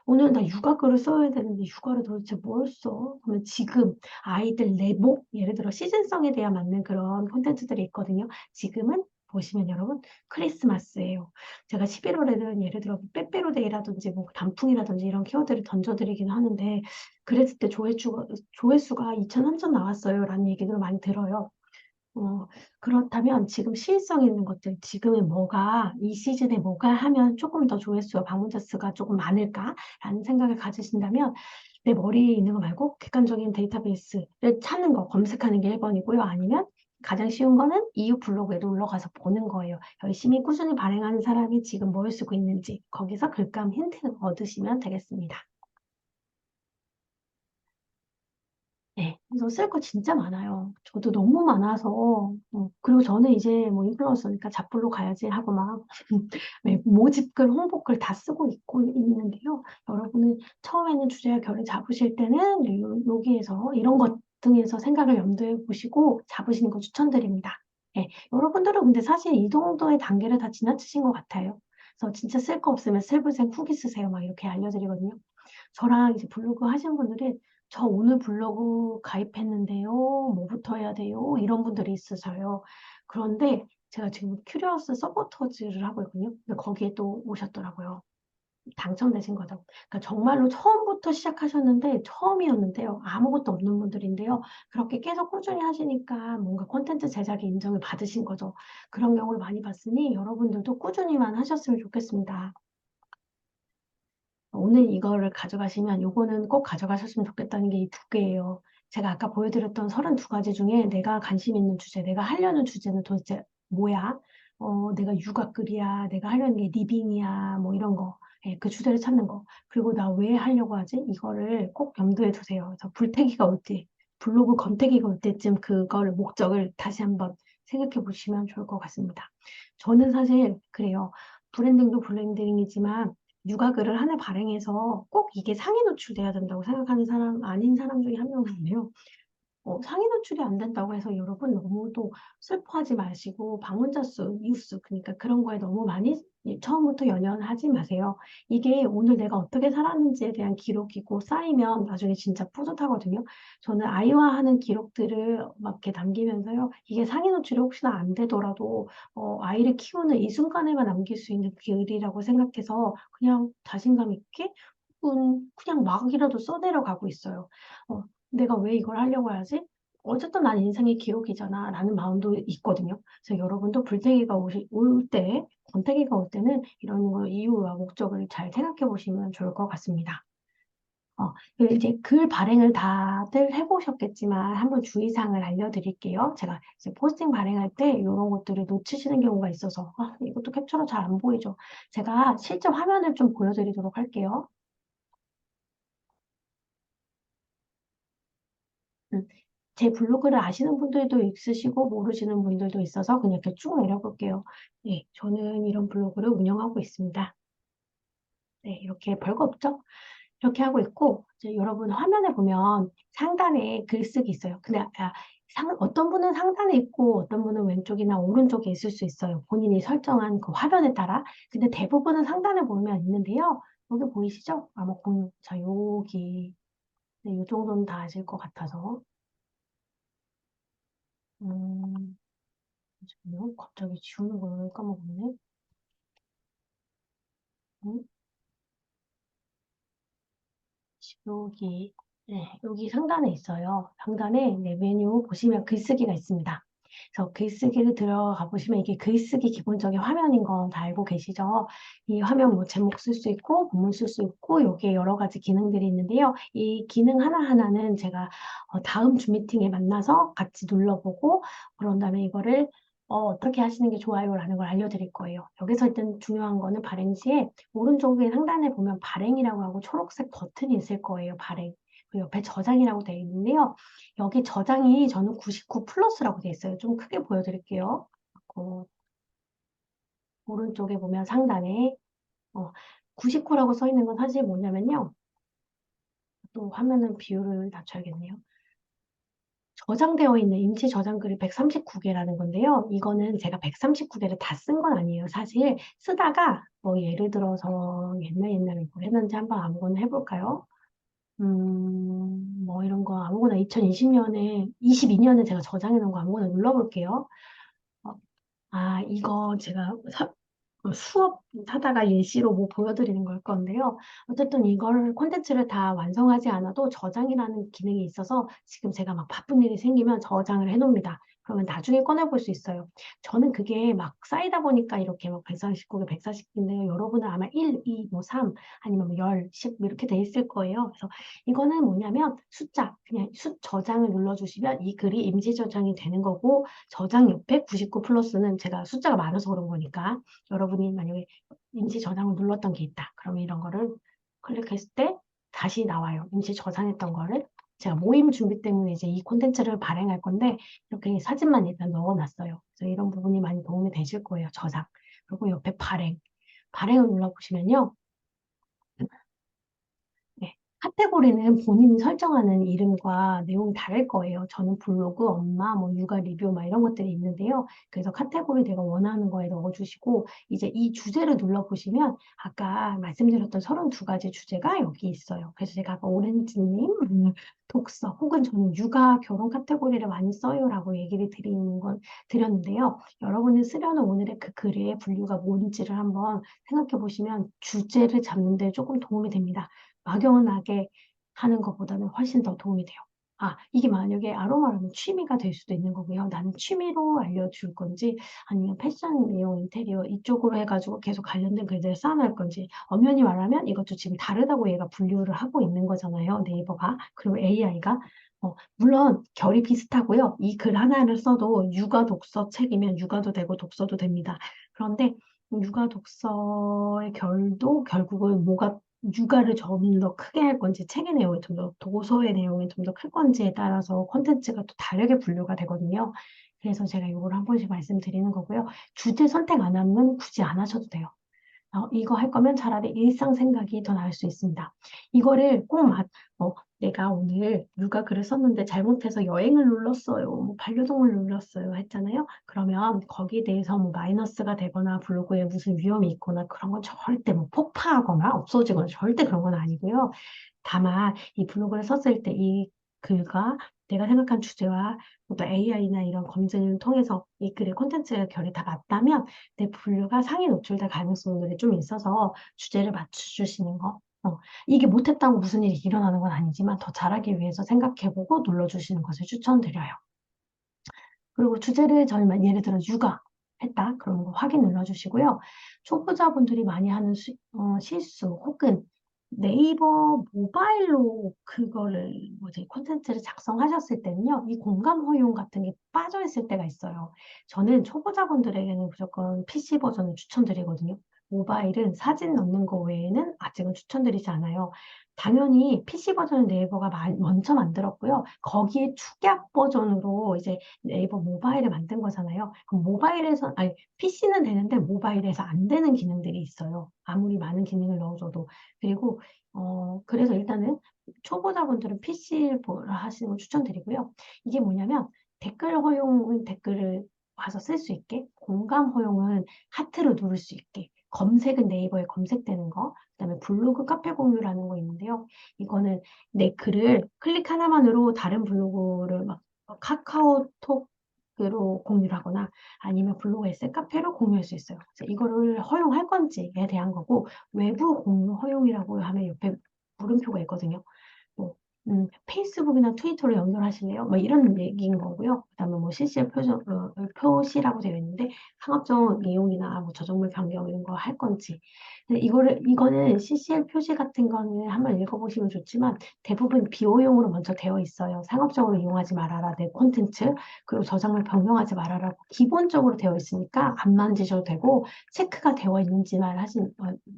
오늘 나 육아 글을 써야 되는데 육아를 도대체 뭘 써? 그러면 지금 아이들 내복, 예를 들어 시즌성에 대한 맞는 그런 콘텐츠들이 있거든요. 지금은 보시면 여러분 크리스마스예요. 제가 11월에는 예를 들어 빼빼로데이라든지 뭐 단풍이라든지 이런 키워드를 던져드리긴 하는데 그랬을 때 조회수가 2천, 3천 나왔어요. 라는 얘기를 많이 들어요. 그렇다면 지금 시의성 있는 것들, 지금의 뭐가, 이 시즌에 뭐가 하면 조금 더 조회수와 방문자 수가 조금 많을까라는 생각을 가지신다면 내 머리에 있는 거 말고 객관적인 데이터베이스를 찾는 거, 검색하는 게 1번이고요. 아니면 가장 쉬운 거는 이웃 블로그에 놀러 가서 보는 거예요. 열심히 꾸준히 발행하는 사람이 지금 뭘 쓰고 있는지 거기서 글감 힌트를 얻으시면 되겠습니다. 네, 그래서 쓸 거 진짜 많아요. 저도 너무 많아서, 그리고 저는 이제 뭐 인플루언서니까 잡블로 가야지 하고 막, 네, 모집글, 홍보글 다 쓰고 있고 있는데요. 여러분은 처음에는 주제와 결을 잡으실 때는 여기에서 이런 것 등에서 생각을 염두에 보시고 잡으시는 거 추천드립니다. 예, 여러분들은 근데 사실 이 정도의 단계를 다 지나치신 것 같아요. 그래서 진짜 쓸 거 없으면 슬브생 후기 쓰세요. 막 이렇게 알려드리거든요. 저랑 이제 블로그 하시는 분들은 저 오늘 블로그 가입했는데요. 뭐부터 해야 돼요? 이런 분들이 있으셔요. 그런데 제가 지금 큐리어스 서포터즈를 하고 있거든요. 근데 거기에 또 오셨더라고요. 당첨되신 거죠. 그러니까 정말로 처음부터 시작하셨는데 처음이었는데요. 아무것도 없는 분들인데요. 그렇게 계속 꾸준히 하시니까 뭔가 콘텐츠 제작의 인정을 받으신 거죠. 그런 경우를 많이 봤으니 여러분들도 꾸준히만 하셨으면 좋겠습니다. 오늘 이거를 가져가시면 요거는 꼭 가져가셨으면 좋겠다는 게 이 두 개예요. 제가 아까 보여드렸던 32가지 중에 내가 관심 있는 주제, 내가 하려는 주제는 도대체 뭐야? 내가 육아글이야, 내가 하려는 게 리빙이야, 뭐 이런 거. 예, 그 주제를 찾는 거. 그리고 나 왜 하려고 하지? 이거를 꼭 염두에 두세요. 그래서 불태기가 올 때, 블로그 검태기가 올 때쯤 그거를 목적을 다시 한번 생각해 보시면 좋을 것 같습니다. 저는 사실 그래요. 브랜딩도 브랜딩이지만 육아글을 하나 발행해서 꼭 이게 상위 노출돼야 된다고 생각하는 사람, 아닌 사람 중에 한 명인데요. 상위 노출이 안 된다고 해서 여러분 너무 또 슬퍼하지 마시고 방문자 수, 이웃 수, 그러니까 그런 거에 너무 많이 처음부터 연연하지 마세요. 이게 오늘 내가 어떻게 살았는지에 대한 기록이고 쌓이면 나중에 진짜 뿌듯하거든요. 저는 아이와 하는 기록들을 막 이렇게 남기면서요. 이게 상위 노출이 혹시나 안 되더라도 아이를 키우는 이 순간에만 남길 수 있는 글이라고 생각해서 그냥 자신감 있게 혹은 그냥 막이라도 써내려가고 있어요. 내가 왜 이걸 하려고 해야지? 어쨌든 난 인생의 기록이잖아. 라는 마음도 있거든요. 그래서 여러분도 불태기가 올 때, 권태기가 올 때는 이런 거 이유와 목적을 잘 생각해 보시면 좋을 것 같습니다. 이제 글 발행을 다들 해보셨겠지만 한번 주의사항을 알려드릴게요. 제가 이제 포스팅 발행할 때 이런 것들을 놓치시는 경우가 있어서 이것도 캡처로 잘 안 보이죠. 제가 실제 화면을 좀 보여드리도록 할게요. 음, 제 블로그를 아시는 분들도 있으시고 모르시는 분들도 있어서 그냥 이렇게 쭉 내려볼게요. 네, 저는 이런 블로그를 운영하고 있습니다. 네, 이렇게 별거 없죠? 이렇게 하고 있고 이제 여러분 화면에 보면 상단에 글쓰기 있어요. 근데 어떤 분은 상단에 있고 어떤 분은 왼쪽이나 오른쪽에 있을 수 있어요. 본인이 설정한 그 화면에 따라. 근데 대부분은 상단에 보면 있는데요. 여기 보이시죠? 아마 자, 여기 네, 이 정도는 다 아실 것 같아서 음, 잠시만요. 갑자기 지우는 걸 까먹었네. 음, 여기, 네, 여기 상단에 있어요. 상단에 네, 메뉴 보시면 글쓰기가 있습니다. 그래서 글쓰기를 들어가 보시면 이게 글쓰기 기본적인 화면인 건 다 알고 계시죠? 이 화면 뭐 제목 쓸 수 있고, 본문 쓸 수 있고, 여기에 여러 가지 기능들이 있는데요. 이 기능 하나하나는 제가 다음 주 미팅에 만나서 같이 눌러보고, 그런 다음에 이거를 떻게 하시는 게 좋아요라는 걸 알려드릴 거예요. 여기서 일단 중요한 거는 발행 시에 오른쪽에 상단에 보면 발행이라고 하고 초록색 버튼이 있을 거예요. 발행. 그리고 옆에 저장이라고 되어 있는데요. 여기 저장이 저는 99 플러스라고 되어 있어요. 좀 크게 보여드릴게요. 오른쪽에 보면 상단에 99라고 써 있는 건 사실 뭐냐면요. 또 화면은 비율을 낮춰야겠네요. 저장되어 있는 임시 저장글이 139개라는 건데요. 이거는 제가 139개를 다 쓴 건 아니에요. 사실 쓰다가 뭐 예를 들어서 옛날에 뭐 했는지 한번 아무거나 해볼까요? 뭐 이런 거 아무거나 2020년에, 22년에 제가 저장해 놓은 거 아무거나 눌러볼게요. 어, 이거 제가 수업 하다가 예시로 뭐 보여드리는 걸 건데요. 어쨌든 이걸 콘텐츠를 다 완성하지 않아도 저장이라는 기능이 있어서 지금 제가 막 바쁜 일이 생기면 저장을 해놓습니다. 그러면 나중에 꺼내볼 수 있어요. 저는 그게 막 쌓이다 보니까 이렇게 막 149개, 140개인데요. 여러분은 아마 1, 2, 뭐 3, 아니면 뭐 10, 10 이렇게 돼 있을 거예요. 그래서 이거는 뭐냐면 숫자, 그냥 저장을 눌러주시면 이 글이 임시 저장이 되는 거고, 저장 옆에 99 플러스는 제가 숫자가 많아서 그런 거니까, 여러분이 만약에 임시 저장을 눌렀던 게 있다. 그러면 이런 거를 클릭했을 때 다시 나와요. 임시 저장했던 거를. 제가 모임 준비 때문에 이제 이 콘텐츠를 발행할 건데, 이렇게 사진만 일단 넣어놨어요. 그래서 이런 부분이 많이 도움이 되실 거예요. 저장. 그리고 옆에 발행. 발행을 눌러보시면요. 네. 카테고리는 본인이 설정하는 이름과 내용이 다를 거예요. 저는 블로그, 엄마, 뭐 육아 리뷰 막 이런 것들이 있는데요. 그래서 카테고리 내가 원하는 거에 넣어주시고 이제 이 주제를 눌러보시면 아까 말씀드렸던 32가지 주제가 여기 있어요. 그래서 제가 아까 오렌지님 독서 혹은 저는 육아 결혼 카테고리를 많이 써요라고 얘기를 드렸는데요. 여러분이 쓰려는 오늘의 그 글의 분류가 뭔지를 한번 생각해 보시면 주제를 잡는 데 조금 도움이 됩니다. 막연하게 하는 것보다는 훨씬 더 도움이 돼요. 아, 이게 만약에 아로마라면 취미가 될 수도 있는 거고요. 나는 취미로 알려줄 건지 아니면 패션 내용 인테리어 이쪽으로 해가지고 계속 관련된 글들을 쌓아놓을 건지 엄연히 말하면 이것도 지금 다르다고 얘가 분류를 하고 있는 거잖아요. 네이버가. 그리고 AI가. 물론 결이 비슷하고요. 이 글 하나를 써도 육아 독서 책이면 육아도 되고 독서도 됩니다. 그런데 육아 독서의 결도 결국은 뭐가 육아를 좀 더 크게 할 건지 책의 내용이 좀 더 도서의 내용이 좀 더 클 건지에 따라서 콘텐츠가 또 다르게 분류가 되거든요. 그래서 제가 이걸 한 번씩 말씀드리는 거고요. 주제 선택 안 하면 굳이 안 하셔도 돼요. 이거 할 거면 차라리 일상 생각이 더 나을 수 있습니다. 이거를 꼭 내가 오늘 육아 글을 썼는데 잘못해서 여행을 눌렀어요. 뭐 반려동물 눌렀어요. 했잖아요. 그러면 거기에 대해서 뭐 마이너스가 되거나 블로그에 무슨 위험이 있거나 그런 건 절대 뭐 폭파하거나 없어지거나 절대 그런 건 아니고요. 다만 이 블로그를 썼을 때 이 글과 내가 생각한 주제와 또 AI나 이런 검증을 통해서 이 글의 콘텐츠 결이 다 맞다면 내 분류가 상위 노출될 가능성들이 좀 있어서 주제를 맞춰주시는 거. 이게 못했다고 무슨 일이 일어나는 건 아니지만 더 잘하기 위해서 생각해보고 눌러주시는 것을 추천드려요. 그리고 주제를 저희만 예를 들어 육아 했다. 그러면 확인 눌러주시고요. 초보자분들이 많이 하는 실수 혹은 네이버 모바일로 그거를 뭐지 콘텐츠를 작성하셨을 때는요. 이 공간 허용 같은 게 빠져 있을 때가 있어요. 저는 초보자분들에게는 무조건 PC 버전을 추천드리거든요. 모바일은 사진 넣는 거 외에는 아직은 추천드리지 않아요. 당연히 PC 버전은 네이버가 먼저 만들었고요. 거기에 축약 버전으로 이제 네이버 모바일을 만든 거잖아요. 그럼 아니, PC는 되는데 모바일에서 안 되는 기능들이 있어요. 아무리 많은 기능을 넣어줘도. 그리고, 그래서 일단은 초보자분들은 PC를 하시는 걸 추천드리고요. 이게 뭐냐면 댓글 허용은 댓글을 와서 쓸 수 있게, 공감 허용은 하트를 누를 수 있게, 검색은 네이버에 검색되는 거, 그다음에 블로그 카페 공유라는 거 있는데요. 이거는 내 글을 클릭 하나만으로 다른 블로그를 막 카카오톡으로 공유를 하거나 아니면 블로그 에세 카페로 공유할 수 있어요. 그래서 이거를 허용할 건지에 대한 거고 외부 공유 허용이라고 하면 옆에 물음표가 있거든요. 뭐, 페이스북이나 트위터로 연결하실래요? 뭐 이런 얘기인 거고요. 그다음에 뭐 실시간 표시라고 되어 있는데 상업적 내용이나 뭐 저작물 변경 이런 거 할 건지. 근데 이거는 CCL 표시 같은 거는 한번 읽어보시면 좋지만 대부분 비호용으로 먼저 되어 있어요. 상업적으로 이용하지 말아라, 내 콘텐츠. 그리고 저작물 변경하지 말아라고 기본적으로 되어 있으니까 안 만지셔도 되고 체크가 되어 있는지만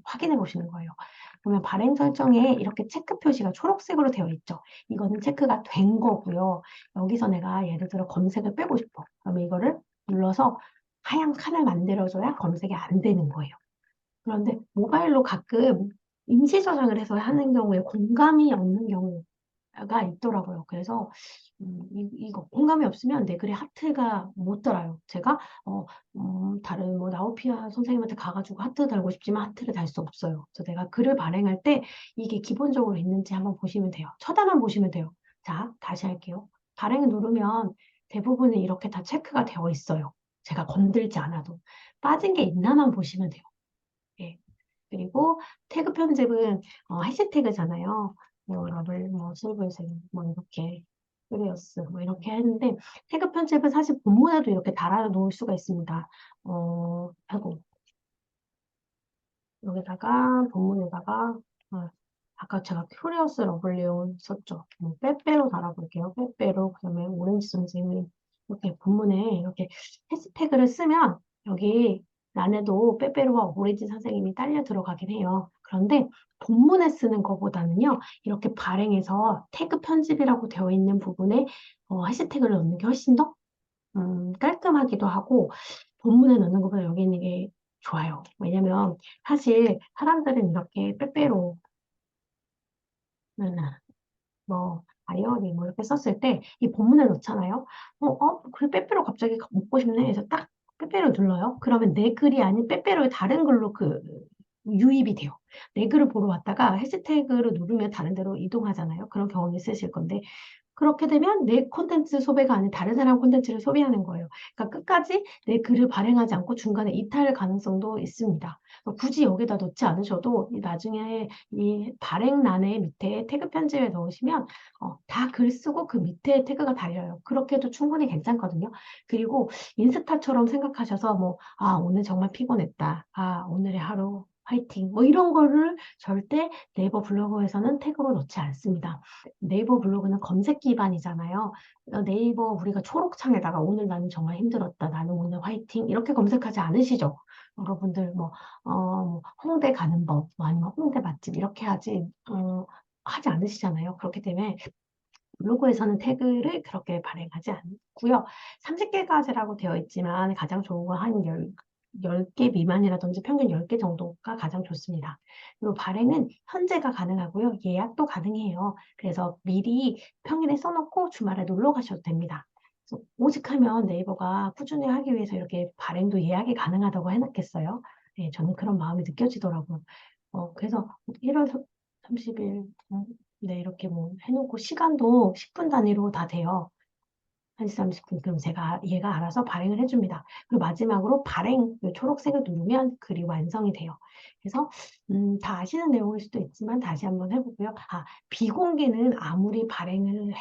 확인해 보시는 거예요. 그러면 발행 설정에 이렇게 체크 표시가 초록색으로 되어 있죠. 이거는 체크가 된 거고요. 여기서 내가 예를 들어 검색을 빼고 싶어. 그러면 이거를 눌러서 하얀 칸을 만들어줘야 검색이 안 되는 거예요. 그런데 모바일로 가끔 임시 저장을 해서 하는 경우에 공감이 없는 경우가 있더라고요. 그래서 이거 공감이 없으면 내 글에 하트가 못 달아요. 제가 다른 뭐 나우피아 선생님한테 가가지고 하트 달고 싶지만 하트를 달 수 없어요. 그래서 내가 글을 발행할 때 이게 기본적으로 있는지 한번 보시면 돼요. 쳐다만 보시면 돼요. 자, 다시 할게요. 발행을 누르면 대부분은 이렇게 다 체크가 되어 있어요. 제가 건들지 않아도. 빠진 게 있나만 보시면 돼요. 예. 그리고 태그 편집은 해시태그잖아요. 뭐 러블, 뭐 실버색, 뭐 이렇게 큐리어스 뭐 이렇게 했는데 태그 편집은 사실 본문에도 이렇게 달아 놓을 수가 있습니다. 아이고 여기다가 본문에다가 아까 제가 큐리어스 러블리온 썼죠. 빼빼로 달아볼게요. 빼빼로 그다음에 오렌지 선생님 이렇게 본문에 이렇게 해시태그를 쓰면 여기 안에도 빼빼로와 오렌지 선생님이 딸려 들어가긴 해요. 그런데 본문에 쓰는 것보다는요. 이렇게 발행해서 태그 편집이라고 되어 있는 부분에 해시태그를 넣는 게 훨씬 더 깔끔하기도 하고 본문에 넣는 것보다 여기 있는 게 좋아요. 왜냐면 사실 사람들은 이렇게 빼빼로 뭐 아이언이 뭐 이렇게 썼을 때 이 본문에 넣잖아요. 그래 빼빼로 갑자기 먹고 싶네 해서 딱 빼빼로 눌러요. 그러면 내 글이 아닌 빼빼로의 다른 글로 유입이 돼요. 내 글을 보러 왔다가 해시태그를 누르면 다른 데로 이동하잖아요. 그런 경험이 있으실 건데 그렇게 되면 내 콘텐츠 소비가 아닌 다른 사람 콘텐츠를 소비하는 거예요. 그러니까 끝까지 내 글을 발행하지 않고 중간에 이탈 가능성도 있습니다. 굳이 여기다 넣지 않으셔도 나중에 이 발행란의 밑에 태그 편집에 넣으시면 다 글 쓰고 그 밑에 태그가 달려요. 그렇게 해도 충분히 괜찮거든요. 그리고 인스타처럼 생각하셔서 뭐, 오늘 정말 피곤했다. 오늘의 하루 화이팅. 뭐 이런 거를 절대 네이버 블로그에서는 태그로 넣지 않습니다. 네이버 블로그는 검색 기반이잖아요. 네이버 우리가 초록창에다가 오늘 나는 정말 힘들었다. 나는 오늘 화이팅. 이렇게 검색하지 않으시죠? 여러분들 뭐 홍대 가는 법, 뭐 아니면 홍대 맛집 이렇게 하지 않으시잖아요. 그렇기 때문에 블로그에서는 태그를 그렇게 발행하지 않고요. 30개까지라고 되어 있지만 가장 좋은 건 한 10개 미만이라든지 평균 10개 정도가 가장 좋습니다. 그리고 발행은 현재가 가능하고요. 예약도 가능해요. 그래서 미리 평일에 써놓고 주말에 놀러 가셔도 됩니다. 그래서 오직하면 네이버가 꾸준히 하기 위해서 이렇게 발행도 예약이 가능하다고 해놨겠어요. 네, 저는 그런 마음이 느껴지더라고요. 그래서 1월 30일, 네, 이렇게 뭐 해놓고 시간도 10분 단위로 다 돼요. 1시 30분. 그럼 얘가 알아서 발행을 해줍니다. 그리고 마지막으로 발행, 그 초록색을 누르면 글이 완성이 돼요. 그래서, 다 아시는 내용일 수도 있지만 다시 한번 해보고요. 비공개는 아무리 발행을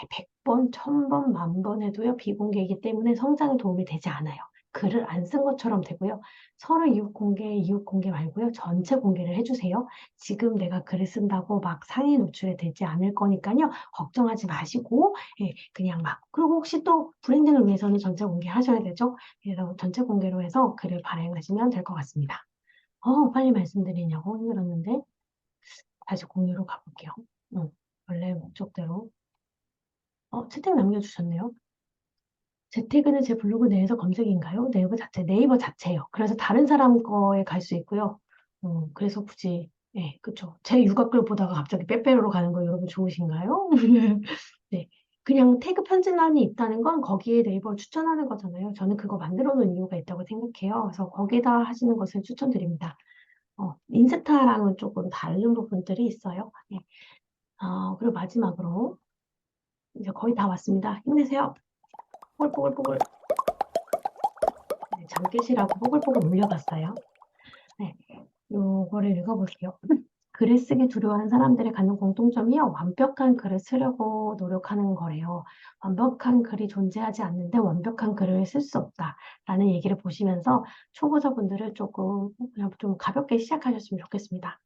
100번, 1000번, 10,000번 해도요, 비공개이기 때문에 성장에 도움이 되지 않아요. 글을 안 쓴 것처럼 되고요. 서로 이웃 공개 말고요. 전체 공개를 해주세요. 지금 내가 글을 쓴다고 막 상위 노출이 되지 않을 거니까요. 걱정하지 마시고, 예, 그냥 그리고 혹시 또 브랜딩을 위해서는 전체 공개하셔야 되죠? 그래서 전체 공개로 해서 글을 발행하시면 될 것 같습니다. 빨리 말씀드리냐고 힘들었는데, 다시 공유로 가볼게요. 원래 목적대로. 채팅 남겨주셨네요. 재택은 제 블로그 내에서 검색인가요? 네이버 자체예요. 그래서 다른 사람 거에 갈 수 있고요. 그래서 굳이, 예, 그쵸. 제 육아글 보다가 갑자기 빼빼로로 가는 거 여러분 좋으신가요? 네. 그냥 태그 편집란이 있다는 건 거기에 네이버를 추천하는 거잖아요. 저는 그거 만들어 놓은 이유가 있다고 생각해요. 그래서 거기다 하시는 것을 추천드립니다. 인스타랑은 조금 다른 부분들이 있어요. 네. 그리고 마지막으로 이제 거의 다 왔습니다. 힘내세요. 뽀글뽀글뽀글. 네, 잠 깨시라고 뽀글뽀글 올려봤어요. 네, 요거를 읽어볼게요. 글을 쓰기 두려워하는 사람들의 갖는 공통점이요. 완벽한 글을 쓰려고 노력하는 거래요. 완벽한 글이 존재하지 않는데 완벽한 글을 쓸 수 없다라는 얘기를 보시면서 초보자분들을 조금 그냥 좀 가볍게 시작하셨으면 좋겠습니다.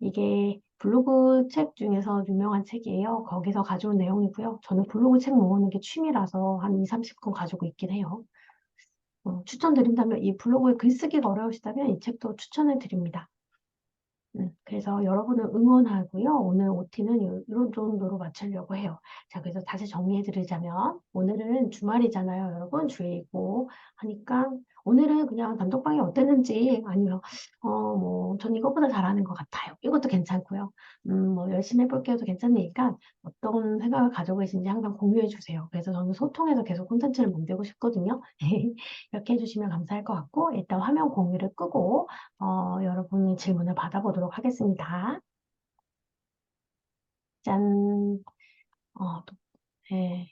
이게 블로그 책 중에서 유명한 책이에요. 거기서 가져온 내용이고요. 저는 블로그 책 모으는 게 취미라서 한 2, 30권 가지고 있긴 해요. 추천드린다면 이 블로그에 글쓰기가 어려우시다면 이 책도 추천을 드립니다. 그래서 여러분을 응원하고요. 오늘 OT는 이런 정도로 마치려고 해요. 자, 그래서 다시 정리해드리자면 오늘은 주말이잖아요. 여러분 주의고 하니까 오늘은 그냥 단톡방이 어땠는지 아니면 전 이것보다 잘하는 것 같아요. 이것도 괜찮고요. 뭐 열심히 해볼게요도 괜찮으니까 어떤 생각을 가지고 계신지 항상 공유해 주세요. 그래서 저는 소통해서 계속 콘텐츠를 만들고 싶거든요. 이렇게 해주시면 감사할 것 같고 일단 화면 공유를 끄고 여러분의 질문을 받아보도록 하겠습니다. 짠. 또, 네.